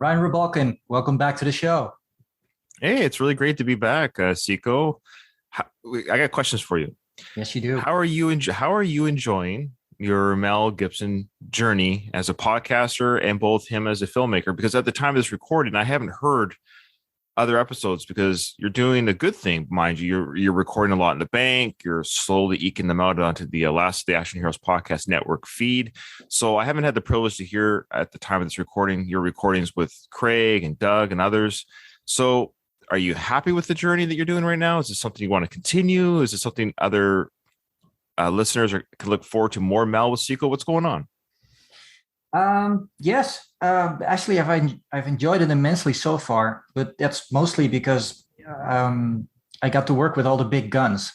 Ryan Rebalkin, welcome back to the show. Hey, it's really great to be back, Siko. I got questions for you. Yes, you do. How are you enjoying your Mel Gibson journey as a podcaster and both him as a filmmaker? Because at the time of this recording, I haven't heard other episodes because you're doing a good thing, mind you. You're recording a lot in the bank. You're slowly eking them out onto the Last the Action Heroes podcast network feed. So I haven't had the privilege to hear at the time of this recording your recordings with Craig and Doug and others. So are you happy with the journey that you're doing right now? Is this something you want to continue? Is it something other listeners can look forward to more Mel with Sequel? What's going on? Yes, actually, I've enjoyed it immensely so far, but that's mostly because I got to work with all the big guns.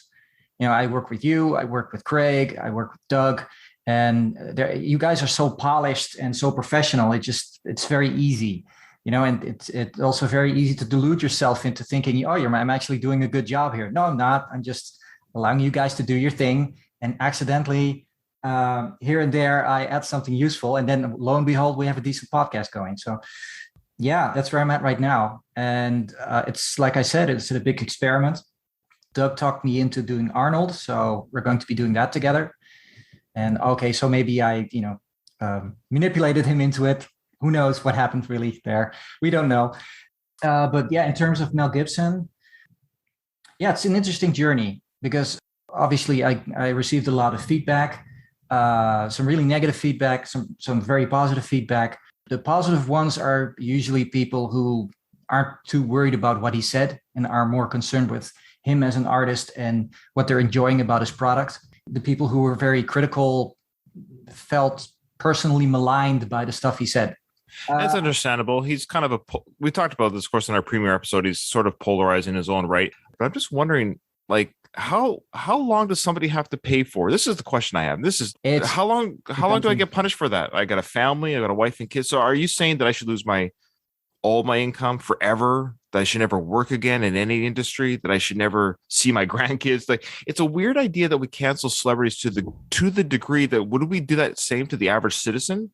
You know, I work with you, I work with Craig, I work with Doug, and you guys are so polished and so professional. It's very easy, you know, and it's also very easy to delude yourself into thinking, oh, I'm actually doing a good job here. No, I'm not. I'm just allowing you guys to do your thing, and accidentally here and there I add something useful, and then lo and behold we have a decent podcast going. So yeah, that's where I'm at right now. And it's like I said, it's a big experiment. Doug talked me into doing Arnold, so we're going to be doing that together. And okay, so maybe I manipulated him into it. Who knows what happened really there? We don't know. But yeah, in terms of Mel Gibson, yeah, it's an interesting journey because obviously I received a lot of feedback. Some really negative feedback, some very positive feedback. The positive ones are usually people who aren't too worried about what he said and are more concerned with him as an artist and what they're enjoying about his product. The people who were very critical felt personally maligned by the stuff he said. That's understandable. He's kind of we talked about this, of course, in our premiere episode. He's sort of polarizing his own right. But I'm just wondering, like, how long does somebody have to pay for? This is the question I have. How long do I get punished for that? I got a family, I got a wife and kids. So are you saying that I should lose all my income forever? That I should never work again in any industry? That I should never see my grandkids? Like, it's a weird idea that we cancel celebrities to the degree that would we do that same to the average citizen?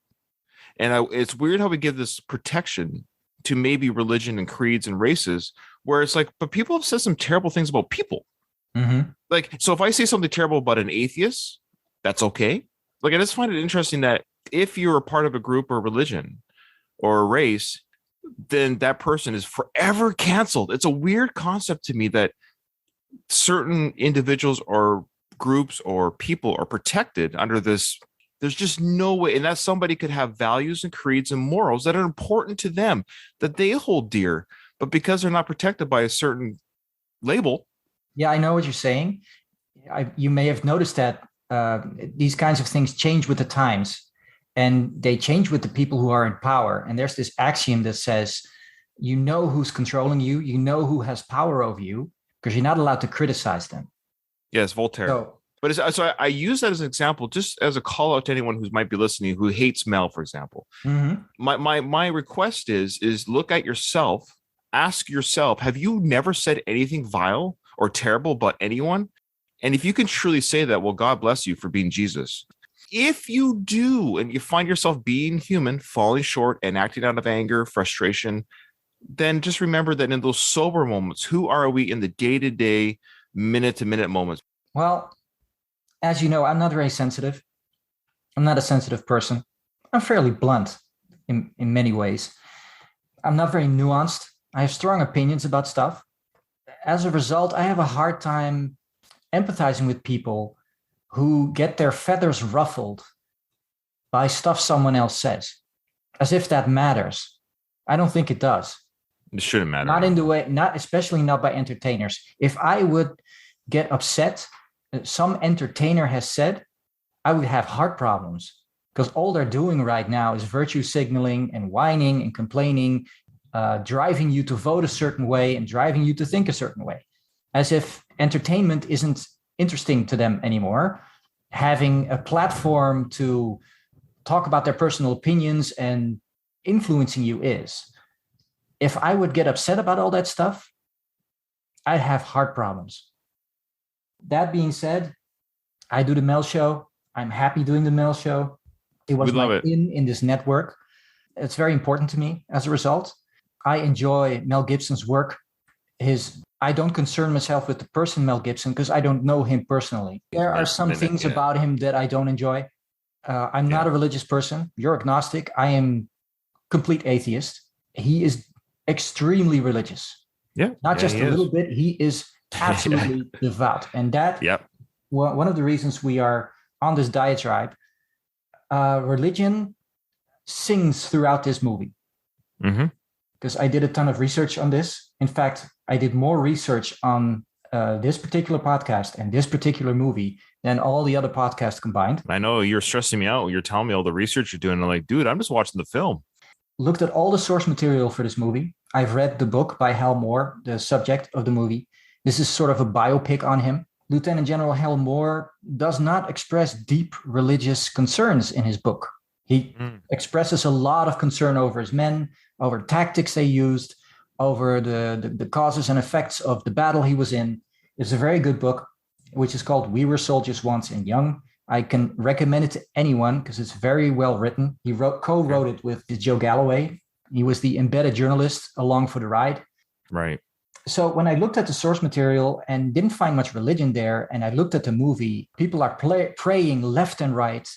And it's weird how we give this protection to maybe religion and creeds and races, where it's like, but people have said some terrible things about people. Mm-hmm. Like, so if I say something terrible about an atheist, that's okay. Like, I just find it interesting that if you're a part of a group or religion or a race, then that person is forever canceled. It's a weird concept to me that certain individuals or groups or people are protected under this. There's just no way. And that somebody could have values and creeds and morals that are important to them, that they hold dear. But because they're not protected by a certain label. Yeah, I know what you're saying. You may have noticed that these kinds of things change with the times, and they change with the people who are in power. And there's this axiom that says, you know who's controlling you, you know who has power over you, because you're not allowed to criticize them. Yes, Voltaire. So I use that as an example, just as a call out to anyone who might be listening who hates Mel, for example. Mm-hmm. My request is look at yourself, ask yourself, have you never said anything vile or terrible about anyone? And if you can truly say that, well, God bless you for being Jesus. If you do, and you find yourself being human, falling short and acting out of anger, frustration, then just remember that in those sober moments, who are we in the day-to-day, minute-to-minute moments? Well, as you know, I'm not very sensitive. I'm not a sensitive person. I'm fairly blunt in many ways. I'm not very nuanced. I have strong opinions about stuff. As a result, I have a hard time empathizing with people who get their feathers ruffled by stuff someone else says, as if that matters. I don't think it does. It shouldn't matter. Not in the way, especially not by entertainers. If I would get upset, some entertainer has said, I would have heart problems, because all they're doing right now is virtue signaling and whining and complaining, driving you to vote a certain way and driving you to think a certain way, as if entertainment isn't interesting to them anymore. Having a platform to talk about their personal opinions and influencing you is. If I would get upset about all that stuff, I'd have heart problems. That being said, I do the Mel Show. I'm happy doing the Mel Show. It was my in this network. it's very important to me as a result. I enjoy Mel Gibson's work. I don't concern myself with the person Mel Gibson because I don't know him personally. There are some things about him that I don't enjoy. I'm not a religious person. You're agnostic. I am complete atheist. He is extremely religious. Yeah. Not just a little bit. He is absolutely devout. And that, one of the reasons we are on this diatribe, religion sings throughout this movie. Because I did a ton of research on this. In fact, I did more research on this particular podcast and this particular movie than all the other podcasts combined. I know you're stressing me out. You're telling me all the research you're doing. I'm like, dude, I'm just watching the film. Looked at all the source material for this movie. I've read the book by Hal Moore, the subject of the movie. This is sort of a biopic on him. Lieutenant General Hal Moore does not express deep religious concerns in his book. He expresses a lot of concern over his men, over tactics they used, over the causes and effects of the battle he was in. It's a very good book, which is called We Were Soldiers Once and Young. I can recommend it to anyone because it's very well written. He co-wrote it with Joe Galloway. He was the embedded journalist along for the ride. Right. So when I looked at the source material and didn't find much religion there, and I looked at the movie, people are praying left and right.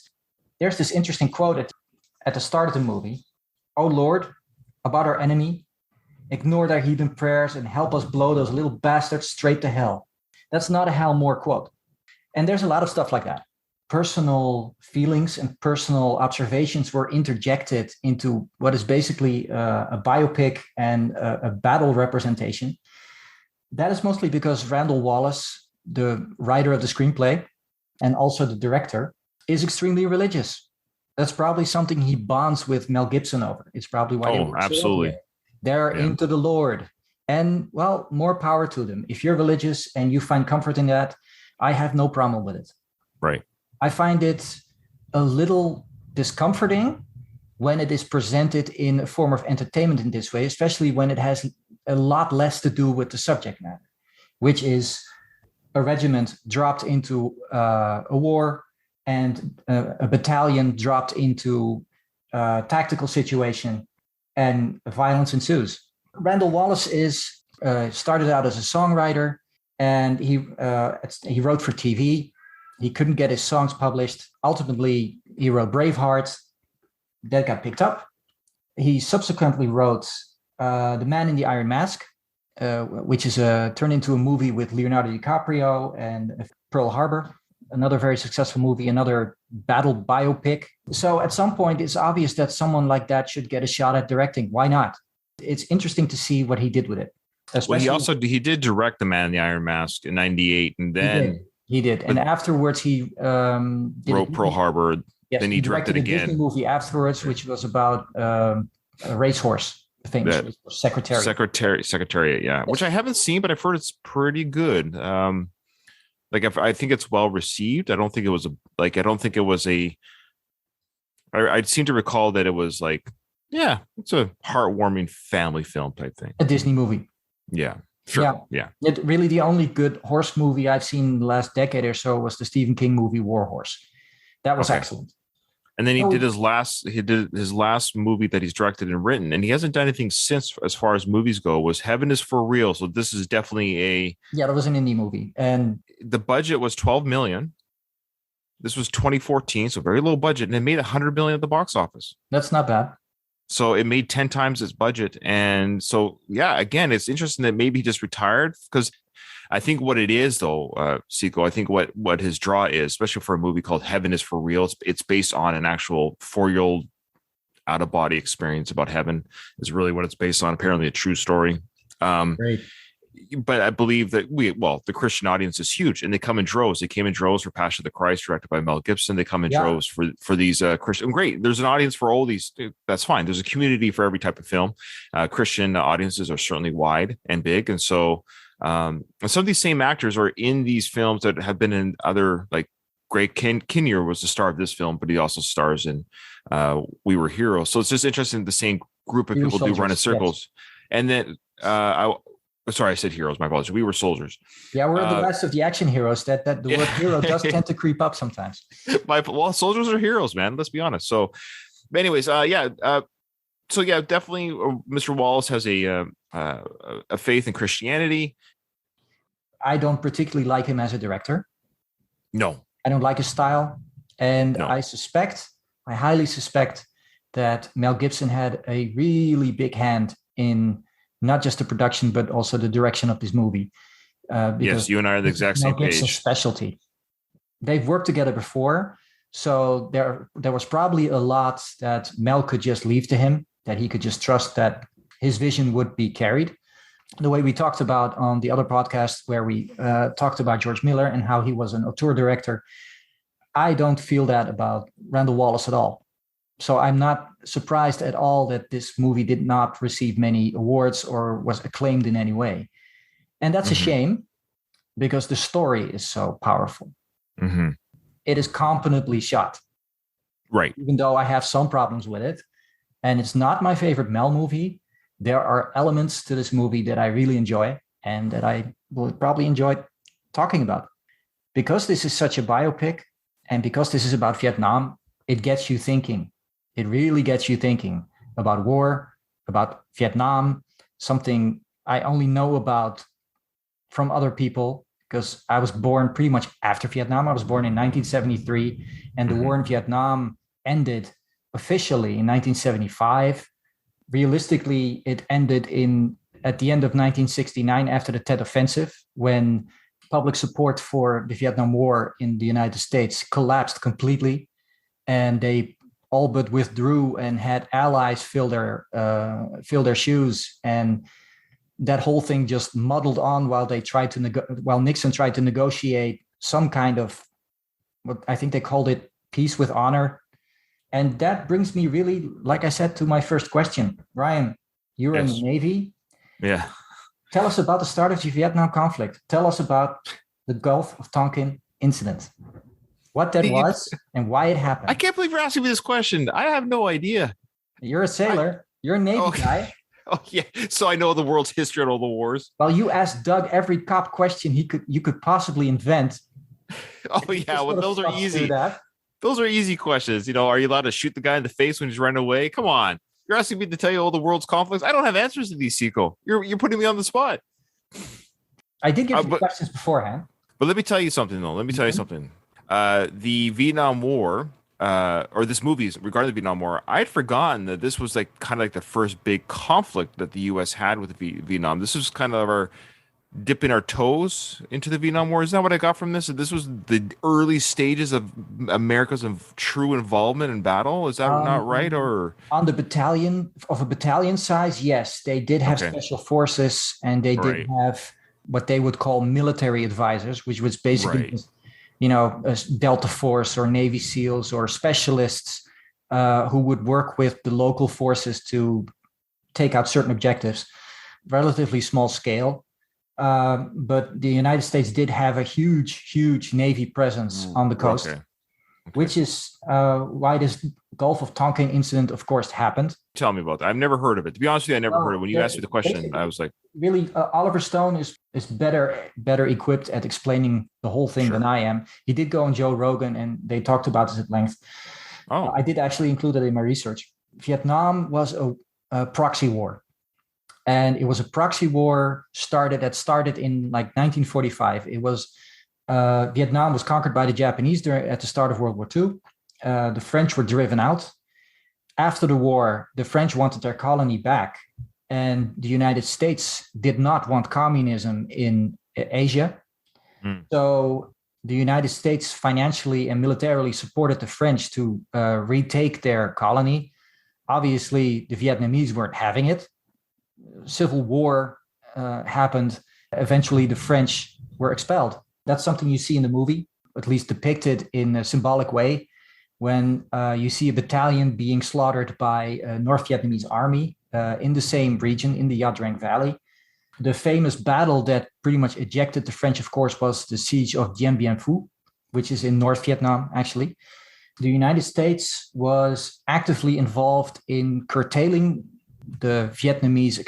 There's this interesting quote at the start of the movie. "Oh Lord, about our enemy, ignore their heathen prayers and help us blow those little bastards straight to hell." That's not a Hal Moore quote. And there's a lot of stuff like that. Personal feelings and personal observations were interjected into what is basically a biopic and a battle representation. That is mostly because Randall Wallace, the writer of the screenplay and also the director, is extremely religious. That's probably something he bonds with Mel Gibson over. It's probably why they absolutely. They're into the Lord. And, well, more power to them. If you're religious and you find comfort in that, I have no problem with it. Right. I find it a little discomforting when it is presented in a form of entertainment in this way, especially when it has a lot less to do with the subject matter, which is a regiment dropped into a war and a battalion dropped into a tactical situation and violence ensues. Randall Wallace started out as a songwriter, and he wrote for TV. He couldn't get his songs published. Ultimately, he wrote Braveheart. That got picked up. He subsequently wrote The Man in the Iron Mask, which is turned into a movie with Leonardo DiCaprio and Pearl Harbor, another very successful movie, another battle biopic. So at some point, it's obvious that someone like that should get a shot at directing. Why not? It's interesting to see what he did with it. Well, he did direct The Man in the Iron Mask in '98, and then he did. And afterwards, he wrote Pearl Harbor. Yes, then he directed a again. Disney movie afterwards, which was about a racehorse thing, Secretariat, yeah, which I haven't seen, but I've heard it's pretty good. I think it's well received. I seem to recall that it was like, yeah, it's a heartwarming family film type thing. A Disney movie. Yeah, sure. Yeah. Really, the only good horse movie I've seen in the last decade or so was the Stephen King movie War Horse. That was excellent. And then he did his last movie that he's directed and written, and he hasn't done anything since as far as movies go, was Heaven is for Real. So this is definitely that was an indie movie. And the budget was $12 million. This was 2014, so very low budget, and it made $100 million at the box office. That's not bad. So it made 10 times its budget. And so, yeah, again, it's interesting that maybe he just retired, because I think what it is, though, Seiko, I think what his draw is, especially for a movie called Heaven is for Real, it's based on an actual 4-year-old out-of-body experience about heaven is really what it's based on, apparently a true story. Great. But I believe that the Christian audience is huge, and they come in droves. They came in droves for Passion of the Christ, directed by Mel Gibson. They come in droves for these Christian. Great. There's an audience for all these. That's fine. There's a community for every type of film. Christian audiences are certainly wide and big. And so and some of these same actors are in these films that have been in other, like Greg Kinnear was the star of this film, but he also stars in We Were Heroes. So it's just interesting. The same group of people do run in circles. Yes. And then sorry, I said heroes. My apologies. We Were Soldiers. Yeah, we're the last of the action heroes. That the word hero does tend to creep up sometimes. Soldiers are heroes, man. Let's be honest. So, anyways, So yeah, definitely, Mr. Wallace has a faith in Christianity. I don't particularly like him as a director. No, I don't like his style. And no. I highly suspect that Mel Gibson had a really big hand in not just the production, but also the direction of this movie. Because Yes, you and I are the exact Mel same Gibson's page. specialty. They've worked together before. So there was probably a lot that Mel could just leave to him, that he could just trust that his vision would be carried. The way we talked about on the other podcast where we talked about George Miller and how he was an auteur director, I don't feel that about Randall Wallace at all. So I'm not surprised at all that this movie did not receive many awards or was acclaimed in any way. And that's a shame because the story is so powerful. It is competently shot. Right. Even though I have some problems with it. And it's not my favorite Mel movie. There are elements to this movie that I really enjoy and that I will probably enjoy talking about. Because this is such a biopic and because this is about Vietnam, it gets you thinking. It really gets you thinking about war, about Vietnam, something I only know about from other people because I was born pretty much after Vietnam. I was born in 1973 and the war in Vietnam ended officially in 1975. Realistically, it ended at the end of 1969 after the Tet Offensive, when public support for the Vietnam War in the United States collapsed completely, and they all but withdrew and had allies fill their shoes, and that whole thing just muddled on while Nixon tried to negotiate some kind of what I think they called it peace with honor. And that brings me really, like I said, to my first question. Ryan, you were in the Navy. Yeah. Tell us about the start of the Vietnam conflict. Tell us about the Gulf of Tonkin incident. What that was and why it happened. I can't believe you're asking me this question. I have no idea. You're a sailor. You're a Navy guy. Oh yeah. So I know the world's history and all the wars. Well, you asked Doug every cop question you could possibly invent. Oh yeah. Well, those are easy. Those are easy questions. Are you allowed to shoot the guy in the face when he's running away? Come on. You're asking me to tell you all the world's conflicts. I don't have answers to these, Seco. You're putting me on the spot. I did give you questions beforehand. But let me tell you something, though. Let me tell you something. The Vietnam War, or this movie regarding the Vietnam War, I had forgotten that this was kind of like the first big conflict that the U.S. had with Vietnam. This was kind of our dipping our toes into the Vietnam War. Is that what I got from this? This was the early stages of America's true involvement in battle. Is that not right? Or on the battalion size, yes, they did have special forces, and they did have what they would call military advisors, which was basically, a Delta Force or Navy SEALs or specialists who would work with the local forces to take out certain objectives. Relatively small scale. But the United States did have a huge Navy presence on the coast, which is why this Gulf of Tonkin incident, of course, happened. Tell me about that. I've never heard of it. To be honest with you, I never heard it. When you asked me the question, I was like... Really, Oliver Stone is better equipped at explaining the whole thing than I am. He did go on Joe Rogan, and they talked about this at length. I did actually include it in my research. Vietnam was a proxy war. And it was a proxy war started in 1945. It was Vietnam was conquered by the Japanese at the start of World War II. The French were driven out. After the war, the French wanted their colony back, and the United States did not want communism in Asia. So the United States financially and militarily supported the French to retake their colony. Obviously, the Vietnamese weren't having it. Civil war happened. Eventually, the French were expelled. That's something you see in the movie, at least depicted in a symbolic way, when you see a battalion being slaughtered by a North Vietnamese army in the same region, in the Ia Drang Valley. The famous battle that pretty much ejected the French, of course, was the siege of Dien Bien Phu, which is in North Vietnam, actually. The United States was actively involved in curtailing the Vietnamese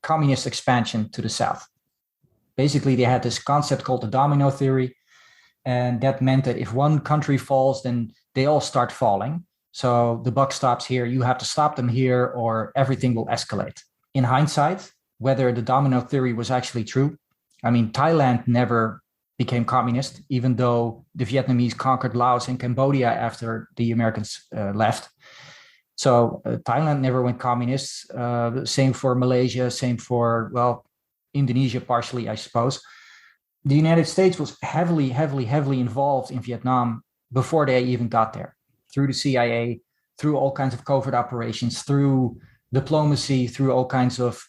communist expansion to the south. Basically, they had this concept called the domino theory, and that meant that if one country falls, then they all start falling. So the buck stops here. You have to stop them here, or everything will escalate. In hindsight, whether the domino theory was actually true, I mean, Thailand never became communist, even though the Vietnamese conquered Laos and Cambodia after the Americans left. So Thailand never went communist. Same for Malaysia, same for, well, Indonesia partially, I suppose. The United States was heavily, heavily, heavily involved in Vietnam before they even got there, through the CIA, through all kinds of covert operations, through diplomacy, through all kinds of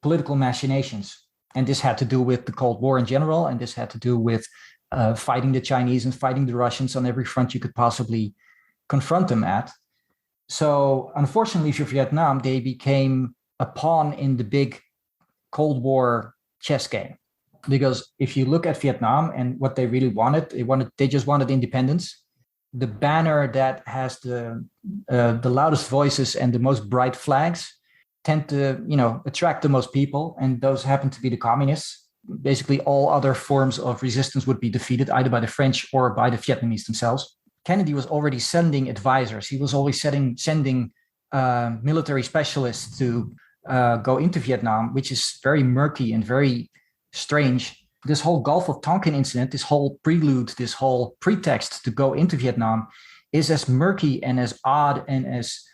political machinations. And this had to do with the Cold War in general, and this had to do with fighting the Chinese and fighting the Russians on every front you could possibly confront them at. So unfortunately for Vietnam, they became a pawn in the big Cold War chess game. Because if you look at Vietnam and what they really wanted, they just wanted independence. The banner that has the loudest voices and the most bright flags tend to, attract the most people, and those happen to be the communists. Basically, all other forms of resistance would be defeated either by the French or by the Vietnamese themselves. Kennedy was already sending advisors. He was always sending military specialists to go into Vietnam, which is very murky and very strange. This whole Gulf of Tonkin incident, this whole prelude, this whole pretext to go into Vietnam is as murky and as odd and as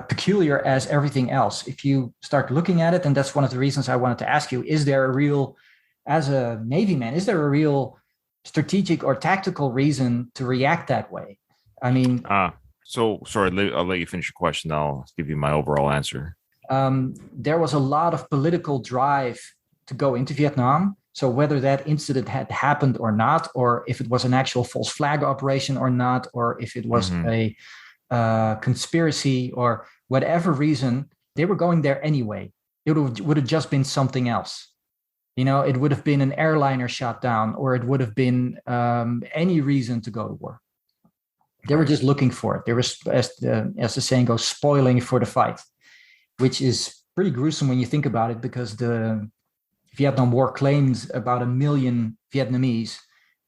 peculiar as everything else. If you start looking at it, and that's one of the reasons I wanted to ask you, as a Navy man, is there a real strategic or tactical reason to react that way? I mean... So, sorry, I'll let you finish your question. I'll give you my overall answer. There was a lot of political drive to go into Vietnam. So whether that incident had happened or not, or if it was an actual false flag operation or not, or if it was a conspiracy or whatever reason, they were going there anyway. It would have just been something else. It would have been an airliner shot down, or it would have been any reason to go to war. They were just looking for it. They were, as the saying goes, spoiling for the fight, which is pretty gruesome when you think about it, because the Vietnam War claimed about 1 million Vietnamese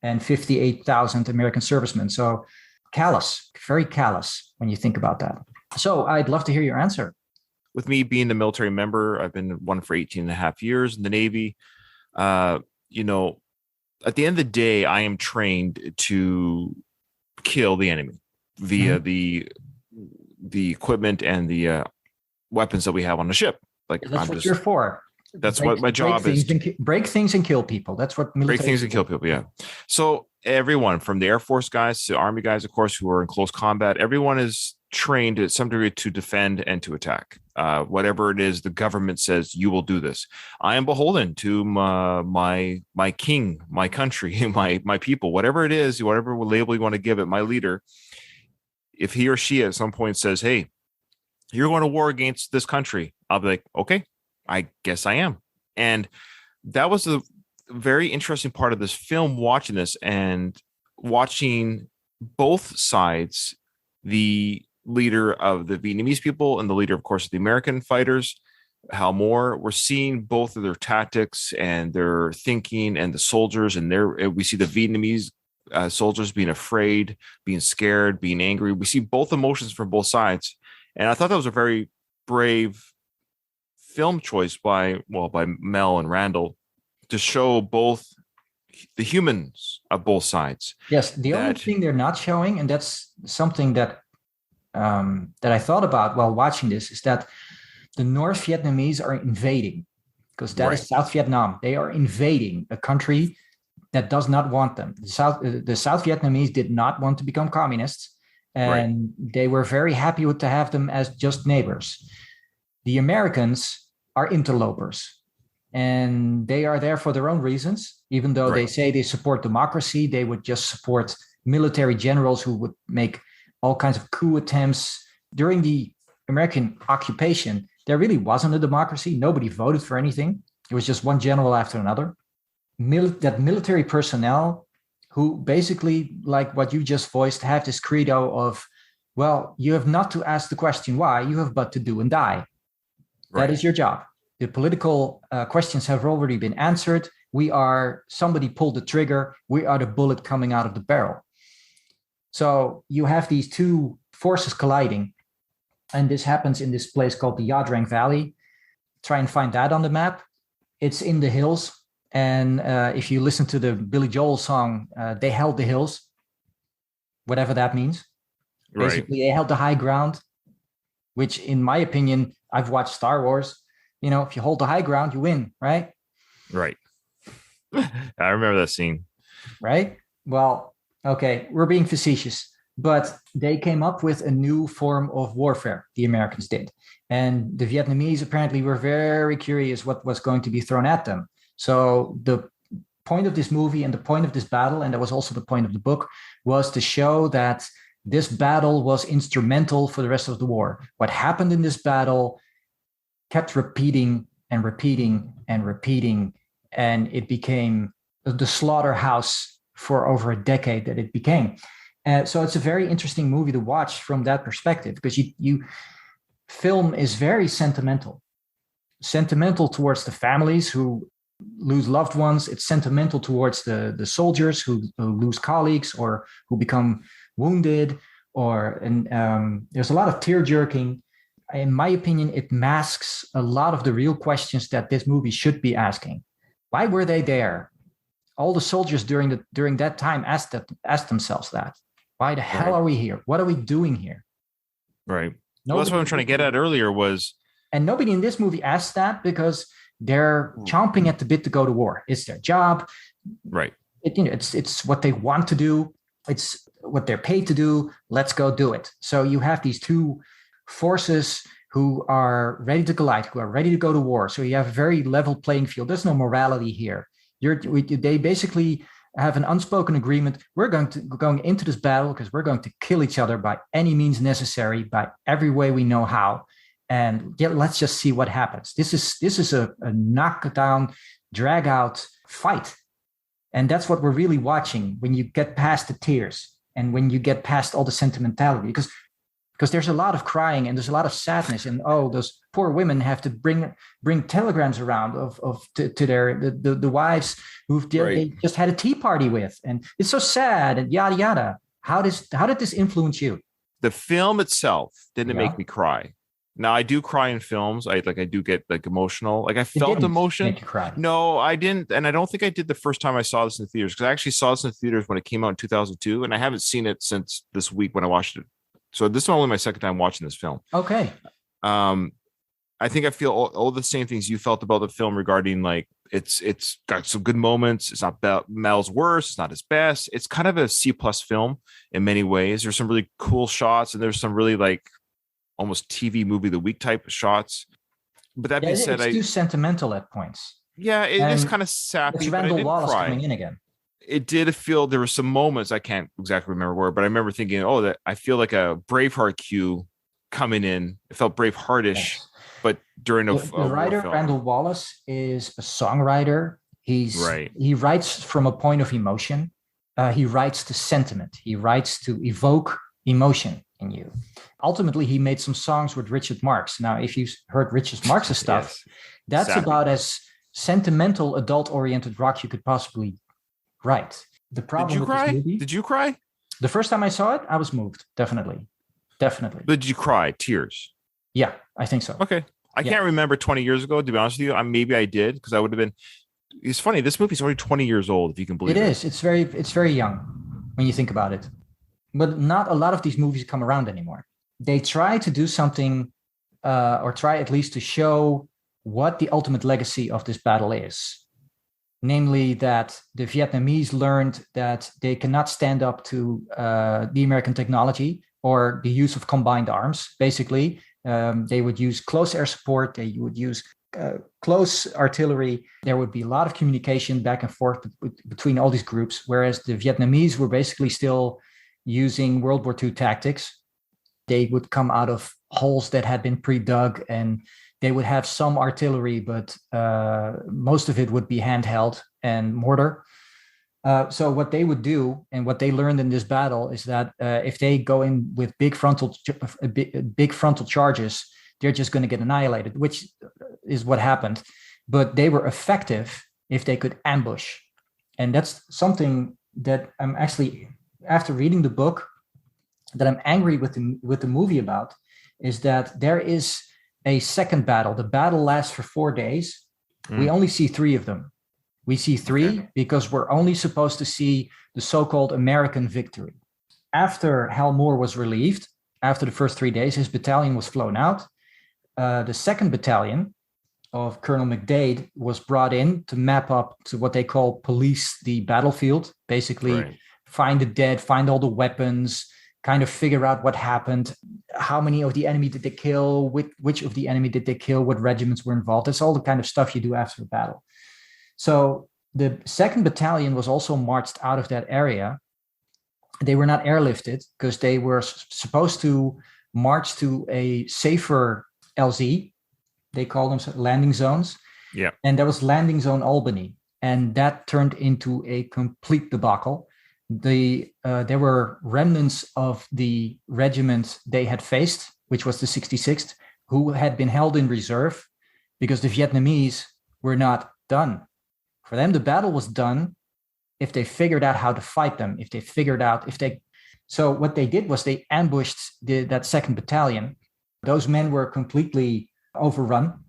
and 58,000 American servicemen. So callous, very callous when you think about that. So I'd love to hear your answer. With me being a military member, I've been one for 18 and a half years in the Navy. At the end of the day, I am trained to kill the enemy via the equipment and the weapons that we have on the ship. Like, that's what you're for. That's what my job is. Break things and kill people. That's what military. Break things and kill people. Yeah. So everyone from the Air Force guys to Army guys, of course, who are in close combat, everyone is trained to some degree to defend and to attack. Whatever it is the government says, you will do this. I am beholden to my king, my country, my people, whatever it is, whatever label you want to give it, my leader. If he or she at some point says, hey, you're going to war against this country, I'll be like, okay, I guess I am. And that was a very interesting part of this film, watching this and watching both sides, the leader of the Vietnamese people and the leader, of course, of the American fighters, Hal Moore. We're seeing both of their tactics and their thinking, and the soldiers, and we see the Vietnamese soldiers being afraid, being scared, being angry. We see both emotions from both sides. And I thought that was a very brave film choice by Mel and Randall to show both the humans of both sides. Yes, the only thing they're not showing, and that's something that I thought about while watching this, is that the North Vietnamese are invading, because that is South Vietnam. They are invading a country that does not want them. The South Vietnamese did not want to become communists, and they were very happy to have them as just neighbors. The Americans are interlopers, and they are there for their own reasons. Even though they say they support democracy, they would just support military generals who would make all kinds of coup attempts. During the American occupation, there really wasn't a democracy. Nobody voted for anything. It was just one general after another. That military personnel who basically, like what you just voiced, have this credo of, well, you have not to ask the question why, you have but to do and die. That is your job. The political questions have already been answered. Somebody pulled the trigger. We are the bullet coming out of the barrel. So you have these two forces colliding. And this happens in this place called the Yadrang Valley. Try and find that on the map. It's in the hills. And if you listen to the Billy Joel song, they held the hills, whatever that means. Right. Basically, they held the high ground, which in my opinion, I've watched Star Wars. If you hold the high ground, you win, right? Right. I remember that scene. Right? Well, okay, we're being facetious, but they came up with a new form of warfare, the Americans did. And the Vietnamese apparently were very curious what was going to be thrown at them. So the point of this movie and the point of this battle, and that was also the point of the book, was to show that this battle was instrumental for the rest of the war. What happened in this battle kept repeating and repeating and repeating, and it became the slaughterhouse for over a decade that it became. So it's a very interesting movie to watch from that perspective, because film is very sentimental towards the families who lose loved ones. It's sentimental towards the soldiers who lose colleagues or who become wounded, and there's a lot of tear jerking. In my opinion, it masks a lot of the real questions that this movie should be asking. Why were they there? All the soldiers during that time asked themselves that. Why the hell are we here? What are we doing here? Right. Well, that's what I'm trying to get at earlier was. And nobody in this movie asked that because they're chomping at the bit to go to war. It's their job. Right. It's what they want to do. It's what they're paid to do. Let's go do it. So you have these two forces who are ready to collide, who are ready to go to war. So you have a very level playing field. There's no morality here. They basically have an unspoken agreement. We're going into this battle because we're going to kill each other by any means necessary, by every way we know how. And let's just see what happens. This is a knockdown, drag out fight. And that's what we're really watching when you get past the tears and when you get past all the sentimentality, because there's a lot of crying and there's a lot of sadness, and those poor women have to bring telegrams around to the wives who they just had a tea party with, and it's so sad and yada yada. How did this influence you? The film itself didn't make me cry. Now I do cry in films. I do get emotional. I felt emotion. Make you cry. No, I didn't, and I don't think I did the first time I saw this in the theaters, because I actually saw this in the theaters when it came out in 2002, and I haven't seen it since this week when I watched it. So this is only my second time watching this film. Okay. I think I feel all the same things you felt about the film regarding it's got some good moments. It's not Mel's worst. It's not his best. It's kind of a C+ film in many ways. There's some really cool shots, and there's some really almost TV movie of the week type of shots. But that being said, it's too sentimental at points. Yeah, it is kind of sappy. It's Randall Wallace coming in again. It did feel there were some moments, I can't exactly remember where, but I remember thinking, that I feel like a Braveheart cue coming in. It felt Braveheartish, but during the writer Randall Wallace is a songwriter. He writes from a point of emotion. He writes to sentiment. He writes to evoke emotion in you. Ultimately, he made some songs with Richard Marx. Now, if you've heard Richard Marx's stuff, that's about as sentimental, adult-oriented rock you could possibly write. The problem Did you cry? Did you cry? The first time I saw it, I was moved. Definitely. But did you cry? Tears? Yeah, I think so. Okay. I can't remember 20 years ago, to be honest with you. Maybe I did, because I would have been. It's funny. This movie's already 20 years old, if you can believe it. It is. It's very young when you think about it. But not a lot of these movies come around anymore. They try to do something, or try at least to show what the ultimate legacy of this battle is. Namely, that the Vietnamese learned that they cannot stand up to the American technology or the use of combined arms. Basically, they would use close air support. They would use close artillery. There would be a lot of communication back and forth between all these groups, whereas the Vietnamese were basically still using World War II tactics. They would come out of holes that had been pre-dug, and they would have some artillery, but most of it would be handheld and mortar. So what they would do, and what they learned in this battle, is that if they go in with big frontal charges, they're just going to get annihilated, which is what happened. But they were effective if they could ambush. And that's something that I'm actually, after reading the book, that I'm angry with the movie about is that there is a second battle. The battle lasts for 4 days. We only see 3 of them. We see 3 because we're only supposed to see the so-called American victory. After Hal Moore was relieved, after the first 3 days, his battalion was flown out. The second battalion of Colonel McDade was brought in to map up to what they call police the battlefield, basically find the dead, find all the weapons, kind of figure out what happened, how many of the enemy did they kill, which of the enemy did they kill, what regiments were involved. That's all the kind of stuff you do after a battle. So the second battalion was also marched out of that area. They were not airlifted because they were supposed to march to a safer LZ. They call them landing zones. Yeah. And that was landing zone Albany. And that turned into a complete debacle. There were remnants of the regiment they had faced, which was the 66th, who had been held in reserve because the Vietnamese were not done. For them, the battle was done if they figured out how to fight them, So what they did was they ambushed that second battalion. Those men were completely overrun.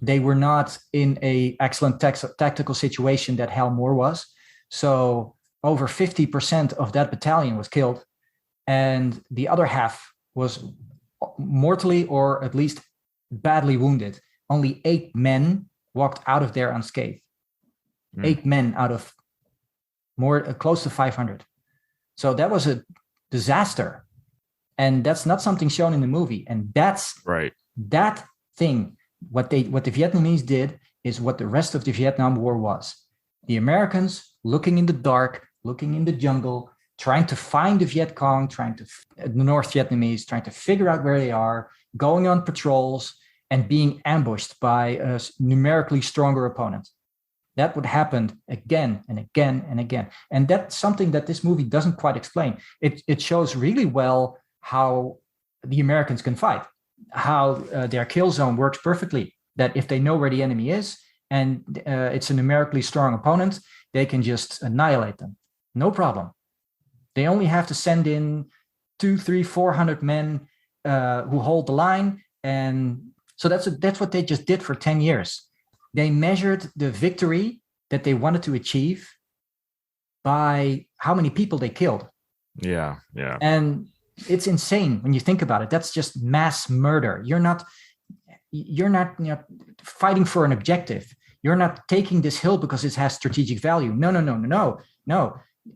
They were not in an excellent tactical situation that Hal Moore was. So over 50% of that battalion was killed, and the other half was mortally or at least badly wounded. Only 8 men walked out of there unscathed. 8 men out of close to 500. So that was a disaster, and that's not something shown in the movie. And that's that thing. What the Vietnamese did is what the rest of the Vietnam War was. The Americans looking in the dark, looking in the jungle, trying to find the Viet Cong, the North Vietnamese, trying to figure out where they are, going on patrols, and being ambushed by a numerically stronger opponent. That would happen again and again and again. And that's something that this movie doesn't quite explain. It shows really well how the Americans can fight, how their kill zone works perfectly, that if they know where the enemy is and it's a numerically strong opponent, they can just annihilate them. No problem. They only have to send in 200, 300, 400 men who hold the line. And so that's what they just did for 10 years. They measured the victory that they wanted to achieve by how many people they killed. Yeah. And it's insane when you think about it. That's just mass murder. You're not fighting for an objective. You're not taking this hill because it has strategic value. No.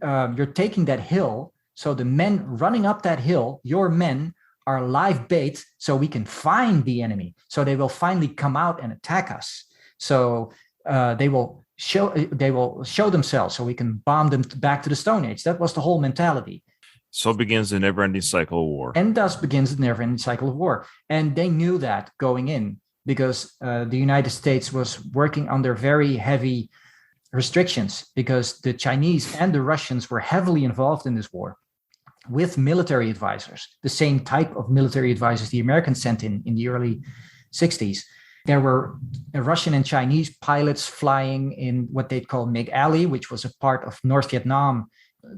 You're taking that hill. So the men running up that hill, your men, are live bait so we can find the enemy. So they will finally come out and attack us. So they will show themselves so we can bomb them back to the Stone Age. That was the whole mentality. So begins the never-ending cycle of war. And thus begins the never-ending cycle of war. And they knew that going in because the United States was working under very heavy restrictions because the Chinese and the Russians were heavily involved in this war with military advisors, the same type of military advisors the Americans sent in the early 60s. There were Russian and Chinese pilots flying in what they'd call MiG Alley, which was a part of North Vietnam.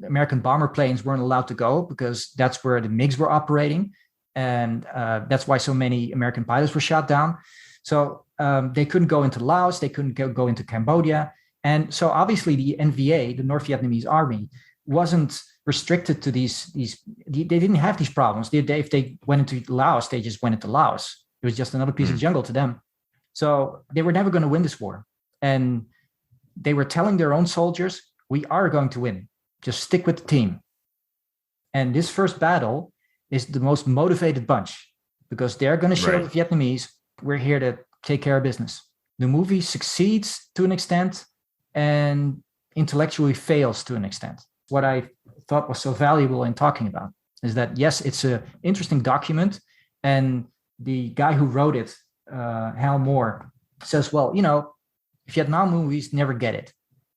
American bomber planes weren't allowed to go because that's where the MiGs were operating. And that's why so many American pilots were shot down. So they couldn't go into Laos. They couldn't go into Cambodia. And so obviously the NVA, the North Vietnamese Army, wasn't restricted to these. They didn't have these problems. If they went into Laos, they just went into Laos. It was just another piece of jungle to them. So they were never going to win this war. And they were telling their own soldiers, we are going to win. Just stick with the team. And this first battle is the most motivated bunch because they're going to show the Vietnamese, we're here to take care of business. The movie succeeds to an extent and intellectually fails to an extent. What I thought was so valuable in talking about is that, yes, it's an interesting document. And the guy who wrote it, Hal Moore, says, well, Vietnam movies never get it.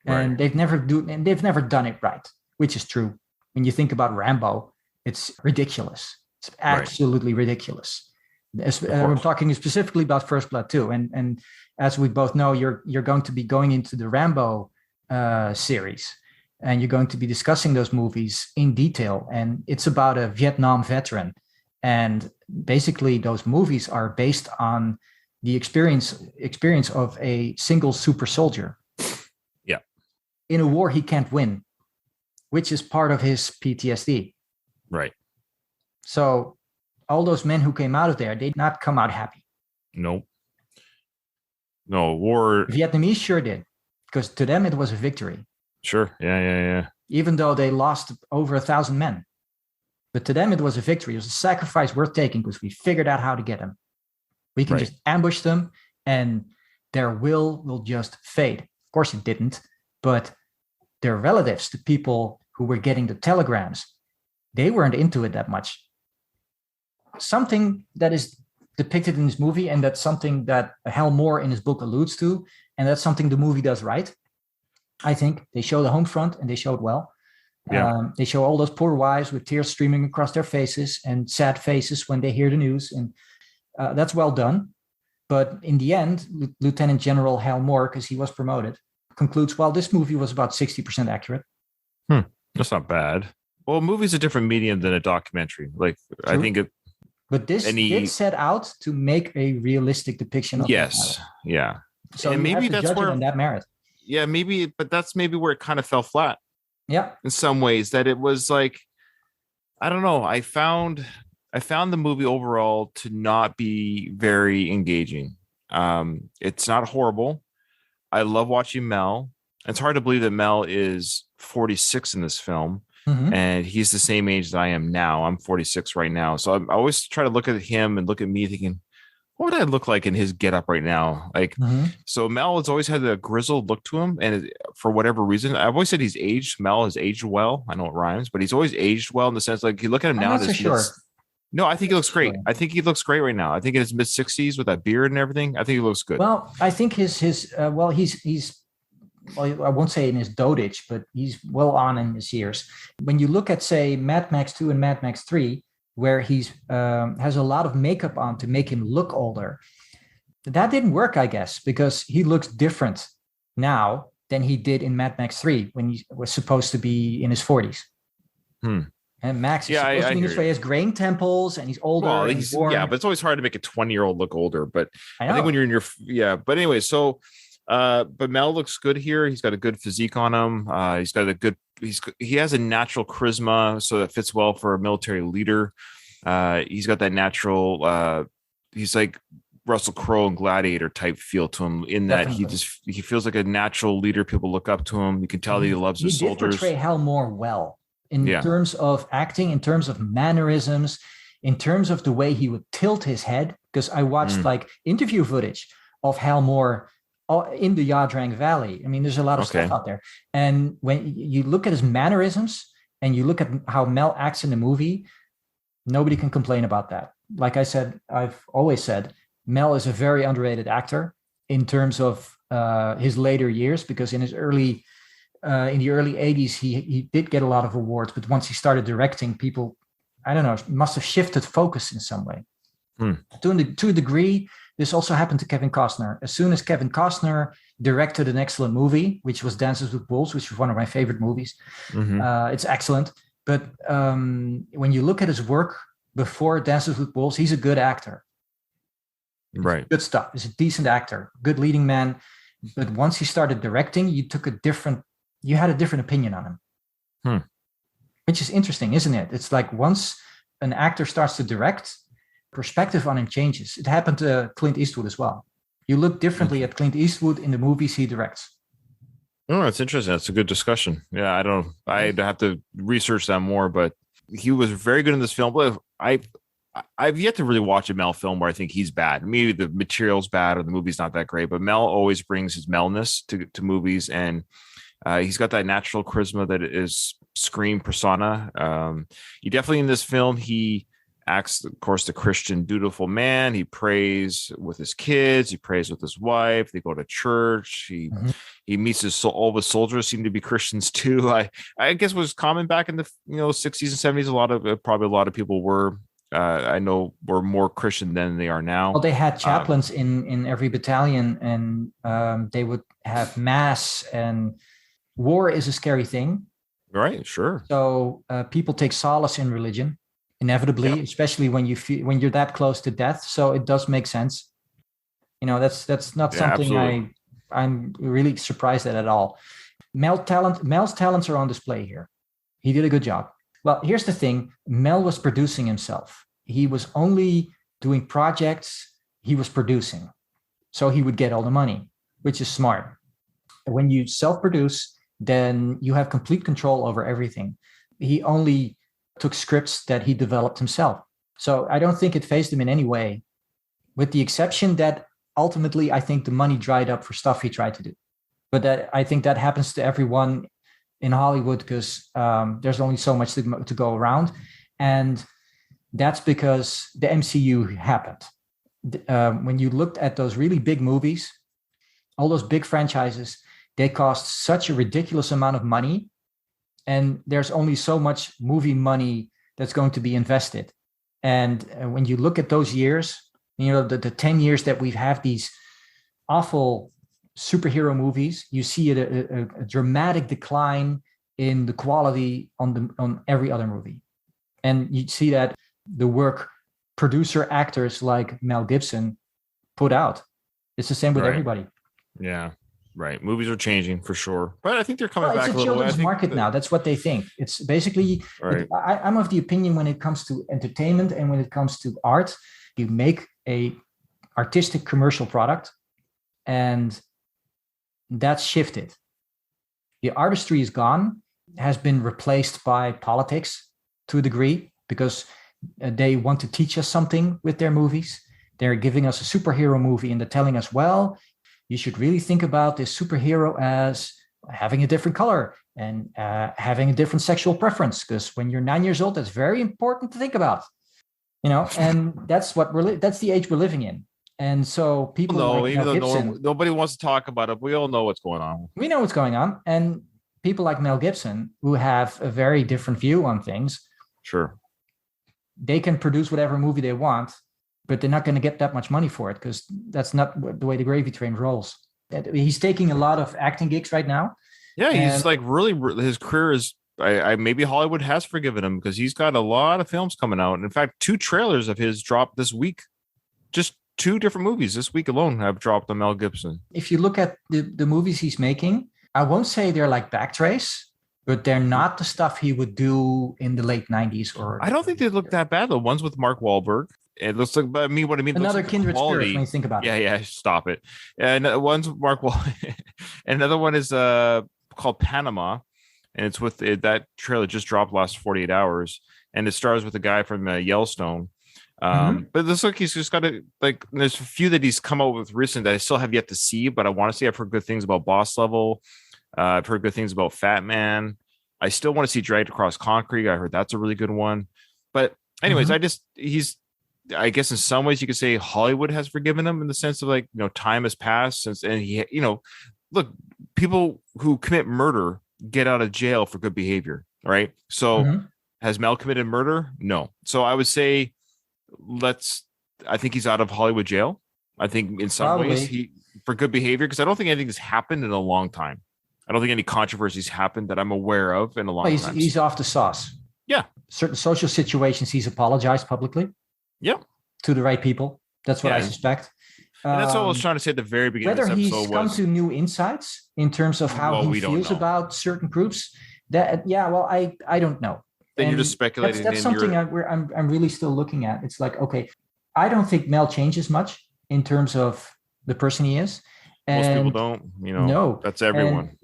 And they've never done it right, which is true. When you think about Rambo, it's ridiculous. It's absolutely ridiculous. I'm talking specifically about First Blood too. And as we both know, you're going to be going into the Rambo series. and you're going to be discussing those movies in detail. And it's about a Vietnam veteran. And basically, those movies are based on the experience of a single super soldier. Yeah. In a war he can't win, which is part of his PTSD. Right. So all those men who came out of there, they did not come out happy. Nope. No, war. Vietnamese sure did, because to them it was a victory. Sure. Yeah. Even though they lost over 1,000 men. But to them it was a victory. It was a sacrifice worth taking because we figured out how to get them. We can just ambush them and their will just fade. Of course it didn't, but their relatives, the people who were getting the telegrams, they weren't into it that much. Something that is depicted in this movie, and that's something that Hal Moore in his book alludes to, and that's something the movie does right. I think they show the home front, and they show it well. Yeah. They show all those poor wives with tears streaming across their faces and sad faces when they hear the news, and that's well done. But in the end, Lieutenant General Hal Moore, because he was promoted, concludes, well, this movie was about 60% accurate. That's not bad. Well, a movie's a different medium than a documentary. Like, true. I think it. But this did set out to make a realistic depiction of yes. Yeah. So and maybe that's where on that merit. Yeah, maybe, but that's maybe where it kind of fell flat. Yeah. In some ways, that it was like, I don't know. I found the movie overall to not be very engaging. It's not horrible. I love watching Mel. It's hard to believe that Mel is 46 in this film, and he's the same age that I am now. I'm 46 right now. So I always try to look at him and look at me thinking, what would I look like in his getup right now? Like, so Mel has always had a grizzled look to him. And for whatever reason, I've always said he's aged. Mel has aged well. I know it rhymes, but he's always aged well in the sense, like, you look at him now. I'm not so sure. No, I think he looks great. I think he looks great right now. I think in his mid 60s with that beard and everything, I think he looks good. Well, I think he's well, I won't say in his dotage, but he's well on in his years. When you look at, say, Mad Max 2 and Mad Max 3, where he's has a lot of makeup on to make him look older, that didn't work, I guess, because he looks different now than he did in Mad Max 3 when he was supposed to be in his 40s. And Max is supposed to be in his 40s. He has grain temples and he's older. Well, but it's always hard to make a 20-year-old look older. But I think when you're in your but anyway, so but Mel looks good here. He's got a good physique on him. He's got a good. He has a natural charisma, so that fits well for a military leader. He's got that natural. He's like Russell Crowe and Gladiator type feel to him. In that he feels like a natural leader. People look up to him. You can tell that he loves his soldiers. He did portray Hal Moore well in terms of acting, in terms of mannerisms, in terms of the way he would tilt his head. Because I watched like interview footage of Hal Moore in the Yadrang Valley. I mean, there's a lot of stuff out there. And when you look at his mannerisms and you look at how Mel acts in the movie, nobody can complain about that. Like I said, I've always said, Mel is a very underrated actor in terms of his later years, because in the early 80s, he did get a lot of awards. But once he started directing, people, I don't know, must have shifted focus in some way. To a degree, this also happened to Kevin Costner. As soon as Kevin Costner directed an excellent movie, which was Dances with Wolves, which was one of my favorite movies. It's excellent. But when you look at his work before Dances with Wolves, he's a good actor. Right. Good stuff. He's a decent actor, good leading man. But once he started directing, you had a different opinion on him. Which is interesting, isn't it? It's like once an actor starts to direct, perspective on him changes. It happened to Clint Eastwood as well. You look differently at Clint Eastwood in the movies he directs. Oh, that's interesting. That's a good discussion. Yeah, I'd have to research that more, but he was very good in this film. But I've yet to really watch a Mel film where I think he's bad. Maybe the material's bad or the movie's not that great, but Mel always brings his Melness to movies, and he's got that natural charisma that is screen persona. He definitely in this film, he acts, of course, the Christian, dutiful man. He prays with his kids. He prays with his wife. They go to church. He meets all of his soldiers seem to be Christians too. I guess was common back in the 60s and 70s. Probably a lot of people were. I know were more Christian than they are now. Well, they had chaplains in every battalion, and they would have mass. And war is a scary thing. Right. Sure. So people take solace in religion, inevitably, Yep. especially when when you're that close to death. So it does make sense. That's not Yeah. something Absolutely. I'm really surprised at all. Mel's talents are on display here. He did a good job. Well, here's the thing: Mel was producing himself. He was only doing projects he was producing, so he would get all the money, which is smart. When you self-produce, then you have complete control over everything. He only took scripts that he developed himself. So I don't think it phased him in any way, with the exception that ultimately I think the money dried up for stuff he tried to do. But I think that happens to everyone in Hollywood because there's only so much to go around. And that's because the MCU happened. When you looked at those really big movies, all those big franchises, they cost such a ridiculous amount of money. And there's only so much movie money that's going to be invested. And when you look at those years, the 10 years that we've had these awful superhero movies, you see a dramatic decline in the quality on every other movie. And you see that the work producer actors like Mel Gibson put out. It's the same with Right. everybody. Yeah. Right. Movies are changing for sure, but I think they're coming Well, it's back a a little way. I children's think market now. That's what they think. It's basically, right. I'm of the opinion when it comes to entertainment and when it comes to art, you make a artistic commercial product, and that's shifted. The artistry is gone, has been replaced by politics to a degree because they want to teach us something with their movies. They're giving us a superhero movie and they're telling us, well, you should really think about this superhero as having a different color and having a different sexual preference, because when you're 9 years old, that's very important to think about. And that's that's the age we're living in. And so people No, like even Mel though Gibson, nobody wants to talk about it, we all know what's going on. we know what's going on. And people like Mel Gibson, who have a very different view on things, Sure. they can produce whatever movie they want, but they're not going to get that much money for it because that's not the way the gravy train rolls. He's taking a lot of acting gigs right now. Yeah, he's And like really his career is. I maybe Hollywood has forgiven him because he's got a lot of films coming out. And in fact, 2 trailers of his dropped this week. Just 2 different movies this week alone have dropped on Mel Gibson. if you look at the movies he's making, I won't say they're like Backtrace, but they're not the stuff he would do in the late 90s or I don't think they look that bad. The ones with Mark Wahlberg. It looks like, but I mean, what I mean, it looks another like the kindred spirit when quality. you think about Yeah, it. yeah, stop it. And one's with Mark Wahlberg, and another one is called Panama, and it's with that trailer just dropped last 48 hours, and it stars with a guy from Yellowstone. Mhm. But this look, he's just got to like. There's a few that he's come out with recently that I still have yet to see, but I want to see. I've heard good things about Boss Level. I've heard good things about Fat Man. I still want to see Dragged Across Concrete. I heard that's a really good one. But anyways, Mhm. I guess in some ways you could say Hollywood has forgiven him in the sense of like, time has passed since, and look, people who commit murder get out of jail for good behavior, right? So Mhm. has Mel committed murder? No. So I would say I think he's out of Hollywood jail. I think in some ways Probably. he for good behavior because I don't think anything has happened in a long time. I don't think any controversies happened that I'm aware of in a Well, long he's time. he's off the sauce. Yeah. Certain social situations, he's apologized publicly Yeah. to the right people. That's what I Yeah. suspect. And that's what I was Um, trying to say at the very beginning of Whether this he's episode come was, to new insights in terms of how well, he we don't feels know. about certain groups, that yeah, well, I don't know, Then you're just and speculating that's in something your I'm really still looking at. It's like, okay, I don't think Mel changes much in terms of the person he is, most people and don't, no, that's and everyone.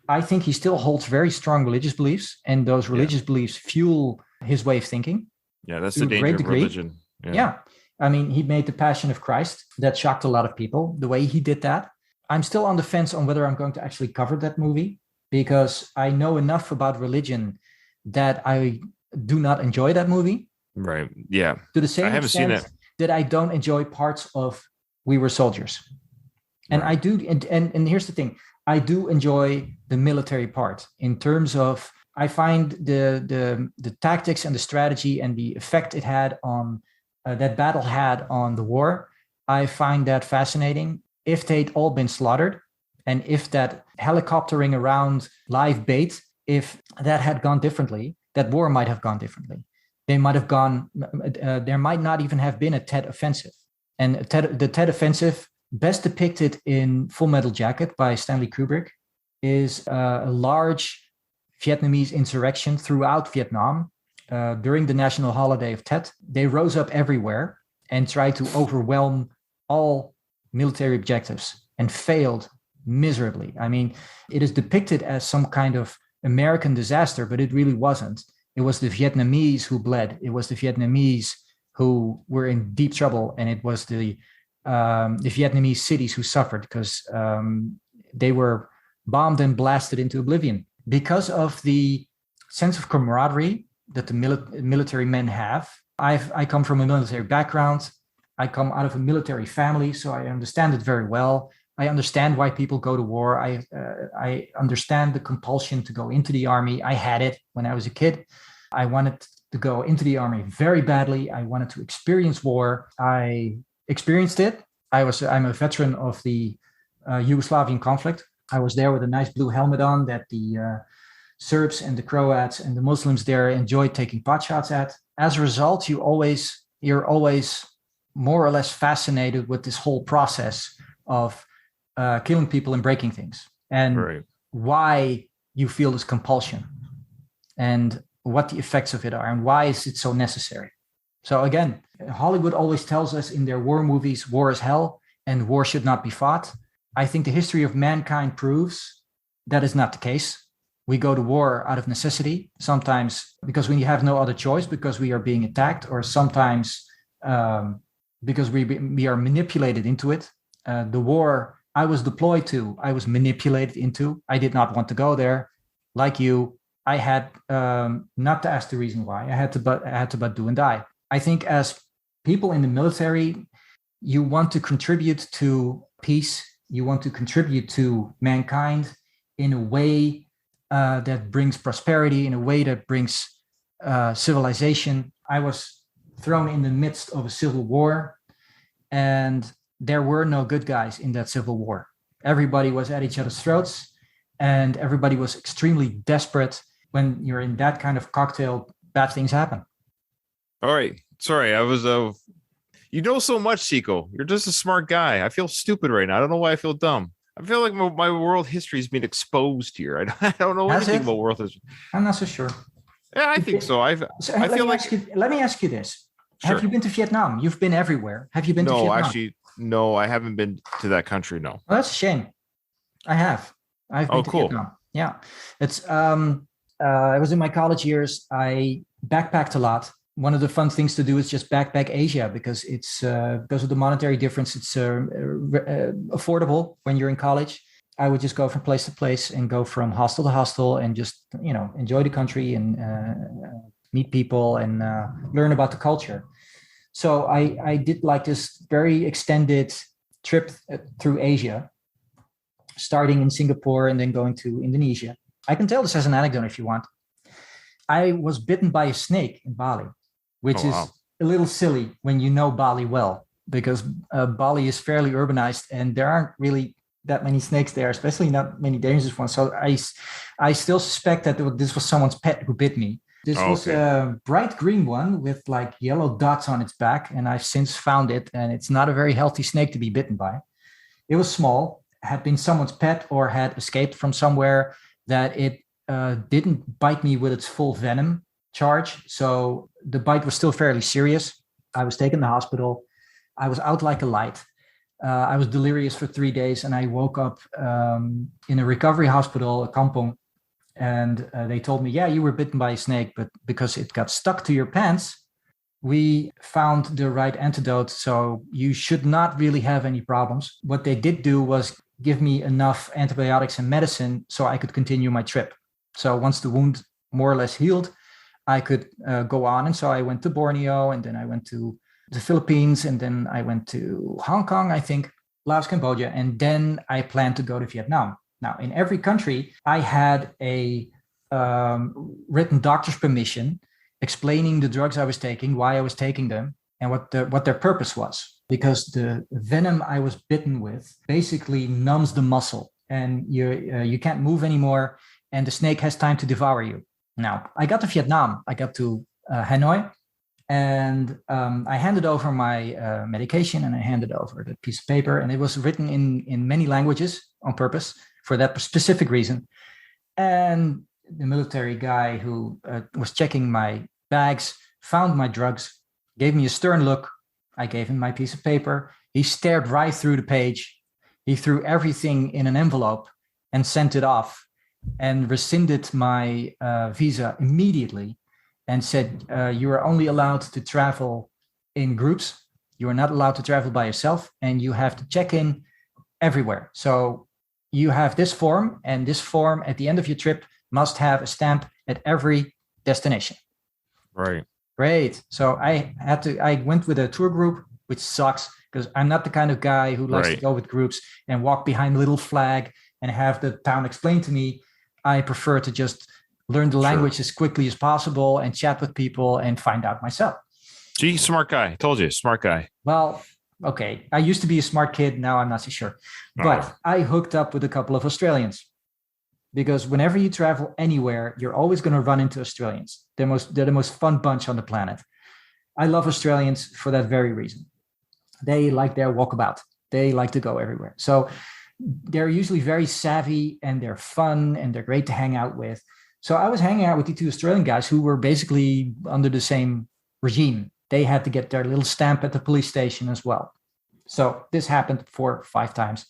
I think he still holds very strong religious beliefs, and those Yeah. religious beliefs fuel his way of thinking Yeah. That's to the a danger great of degree. religion. Yeah. Yeah. I mean, he made the Passion of Christ. That shocked a lot of people, the way he did that. I'm still on the fence on whether I'm going to actually cover that movie because I know enough about religion that I do not enjoy that movie Right. Yeah. to the I same haven't seen extent it. that I don't enjoy parts of We Were Soldiers. And Right. I do, and here's the thing, I do enjoy the military part in terms of I find the tactics and the strategy and the effect it had on that battle had on the war. I find that fascinating. If they'd all been slaughtered, and if that helicoptering around live bait if that had gone differently, that war might have gone differently. They might have gone, there might not even have been a Tet Offensive. And the Tet Offensive, best depicted in Full Metal Jacket by Stanley Kubrick, is a large Vietnamese insurrection throughout Vietnam during the national holiday of Tet. They rose up everywhere and tried to overwhelm all military objectives and failed miserably. I mean, it is depicted as some kind of American disaster, but it really wasn't. It was the Vietnamese who bled. It was the Vietnamese who were in deep trouble, and it was the Vietnamese cities who suffered because they were bombed and blasted into oblivion. Because of the sense of camaraderie that the military men have, I come from a military background. I come out of a military family, so I understand it very well. I understand why people go to war. I understand the compulsion to go into the army. I had it when I was a kid. I wanted to go into the army very badly. I wanted to experience war. I experienced it. I'm a veteran of the Yugoslavian conflict. I was there with a nice blue helmet on that the Serbs and the Croats and the Muslims there enjoyed taking pot shots at. As a result, you're always more or less fascinated with this whole process of killing people and breaking things, and why you feel this compulsion and what the effects of it are and why is it so necessary. So again, Hollywood always tells us in their war movies, war is hell and war should not be fought. I think the history of mankind proves that is not the case. We go to war out of necessity, sometimes because we have no other choice, because we are being attacked, or sometimes because we are manipulated into it. The war I was deployed to, I was manipulated into. I did not want to go there. Like you, I had not to ask the reason why. I had to but do and die. I think as people in the military, you want to contribute to peace. You want to contribute to mankind in a way that brings prosperity, in a way that brings civilization. I was thrown in the midst of a civil war, and there were no good guys in that civil war. Everybody was at each other's throats, and everybody was extremely desperate. When you're in that kind of cocktail, bad things happen. All right. Sorry, I was you know so much, Chico. You're just a smart guy. I feel stupid right now. I don't know why I feel dumb. I feel like my world history is being exposed here. I don't know anything about world history. I'm not so sure. Yeah, I think so. Let me ask you this. Sure. Have you been to Vietnam? You've been everywhere. Have you been to Vietnam? No, actually, no, I haven't been to that country. No. Well, that's a shame. I have. I've been to Vietnam. Yeah. It's I was in my college years. I backpacked a lot. One of the fun things to do is just backpack Asia because it's because of the monetary difference. It's affordable when you're in college. I would just go from place to place and go from hostel to hostel and just enjoy the country and meet people and learn about the culture. So I did like this very extended trip through Asia, starting in Singapore and then going to Indonesia. I can tell this as an anecdote if you want. I was bitten by a snake in Bali, which is a little silly when you know Bali well, because Bali is fairly urbanized and there aren't really that many snakes there, especially not many dangerous ones. So I still suspect that this was someone's pet who bit me. This was a bright green one with like yellow dots on its back, and I've since found it, and it's not a very healthy snake to be bitten by. It was small, had been someone's pet or had escaped from somewhere that it didn't bite me with its full venom charge. So the bite was still fairly serious. I was taken to the hospital. I was out like a light. I was delirious for 3 days, and I woke up in a recovery hospital, a kampong, and they told me, yeah, you were bitten by a snake, but because it got stuck to your pants, we found the right antidote, so you should not really have any problems. What they did do was give me enough antibiotics and medicine so I could continue my trip. So once the wound more or less healed, I could go on. And so I went to Borneo, and then I went to the Philippines, and then I went to Hong Kong, I think, Laos, Cambodia, and then I planned to go to Vietnam. Now, in every country, I had a written doctor's permission explaining the drugs I was taking, why I was taking them, and what their purpose was. Because the venom I was bitten with basically numbs the muscle, and you can't move anymore, and the snake has time to devour you. Now, I got to Vietnam. I got to Hanoi, and I handed over my medication, and I handed over the piece of paper, and it was written in many languages on purpose for that specific reason. And the military guy who was checking my bags found my drugs, gave me a stern look. I gave him my piece of paper. He stared right through the page. He threw everything in an envelope and sent it off, and rescinded my visa immediately, and said, you are only allowed to travel in groups. You are not allowed to travel by yourself, and you have to check in everywhere. So you have this form, and this form at the end of your trip must have a stamp at every destination. Right. Great. So I went with a tour group, which sucks because I'm not the kind of guy who likes to go with groups and walk behind a little flag and have the town explain to me. I prefer to just learn the language as quickly as possible and chat with people and find out myself. Gee, smart guy. Told you, smart guy. Well, okay. I used to be a smart kid. Now I'm not so sure. But I hooked up with a couple of Australians, because whenever you travel anywhere, you're always going to run into Australians. They're the most fun bunch on the planet. I love Australians for that very reason. They like their walkabout. They like to go everywhere. So they're usually very savvy, and they're fun, and they're great to hang out with. So I was hanging out with the two Australian guys who were basically under the same regime. They had to get their little stamp at the police station as well. So this happened 4 or 5 times.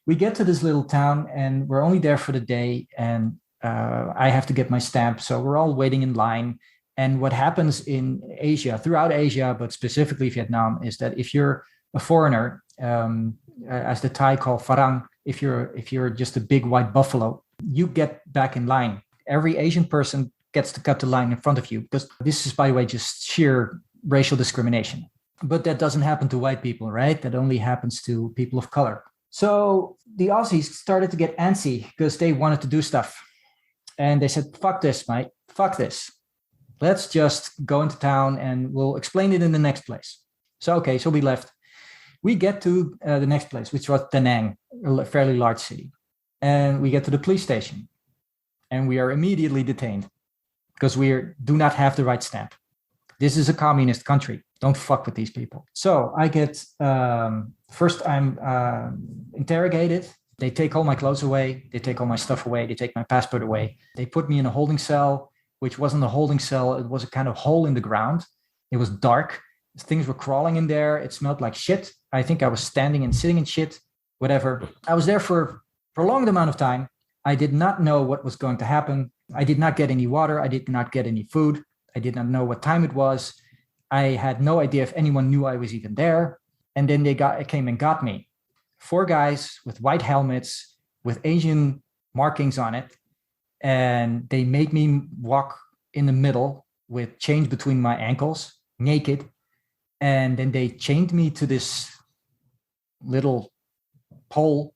We get to this little town, and we're only there for the day, and I have to get my stamp. So we're all waiting in line. And what happens in Asia, throughout Asia, but specifically Vietnam, is that if you're a foreigner, as the Thai call farang, if you're just a big white buffalo, you get back in line. Every Asian person gets to cut the line in front of you, because this is, by the way, just sheer racial discrimination. But that doesn't happen to white people, right? That only happens to people of color. So the Aussies started to get antsy because they wanted to do stuff. And they said, fuck this, mate. Fuck this. Let's just go into town and we'll explain it in the next place. So, okay, so we left. We get to the next place, which was Da Nang, a fairly large city. And we get to the police station. And we are immediately detained because we do not have the right stamp. This is a communist country. Don't fuck with these people. So I get, first I'm interrogated. They take all my clothes away. They take all my stuff away. They take my passport away. They put me in a holding cell, which wasn't a holding cell. It was a kind of hole in the ground. It was dark. Things were crawling in there. It smelled like shit. I think I was standing and sitting in shit, whatever. I was there for a prolonged amount of time. I did not know what was going to happen. I did not get any water. I did not get any food. I did not know what time it was. I had no idea if anyone knew I was even there. And then they came and got me. 4 guys with white helmets, with Asian markings on it. And they made me walk in the middle with chains between my ankles, naked. And then they chained me to this little pole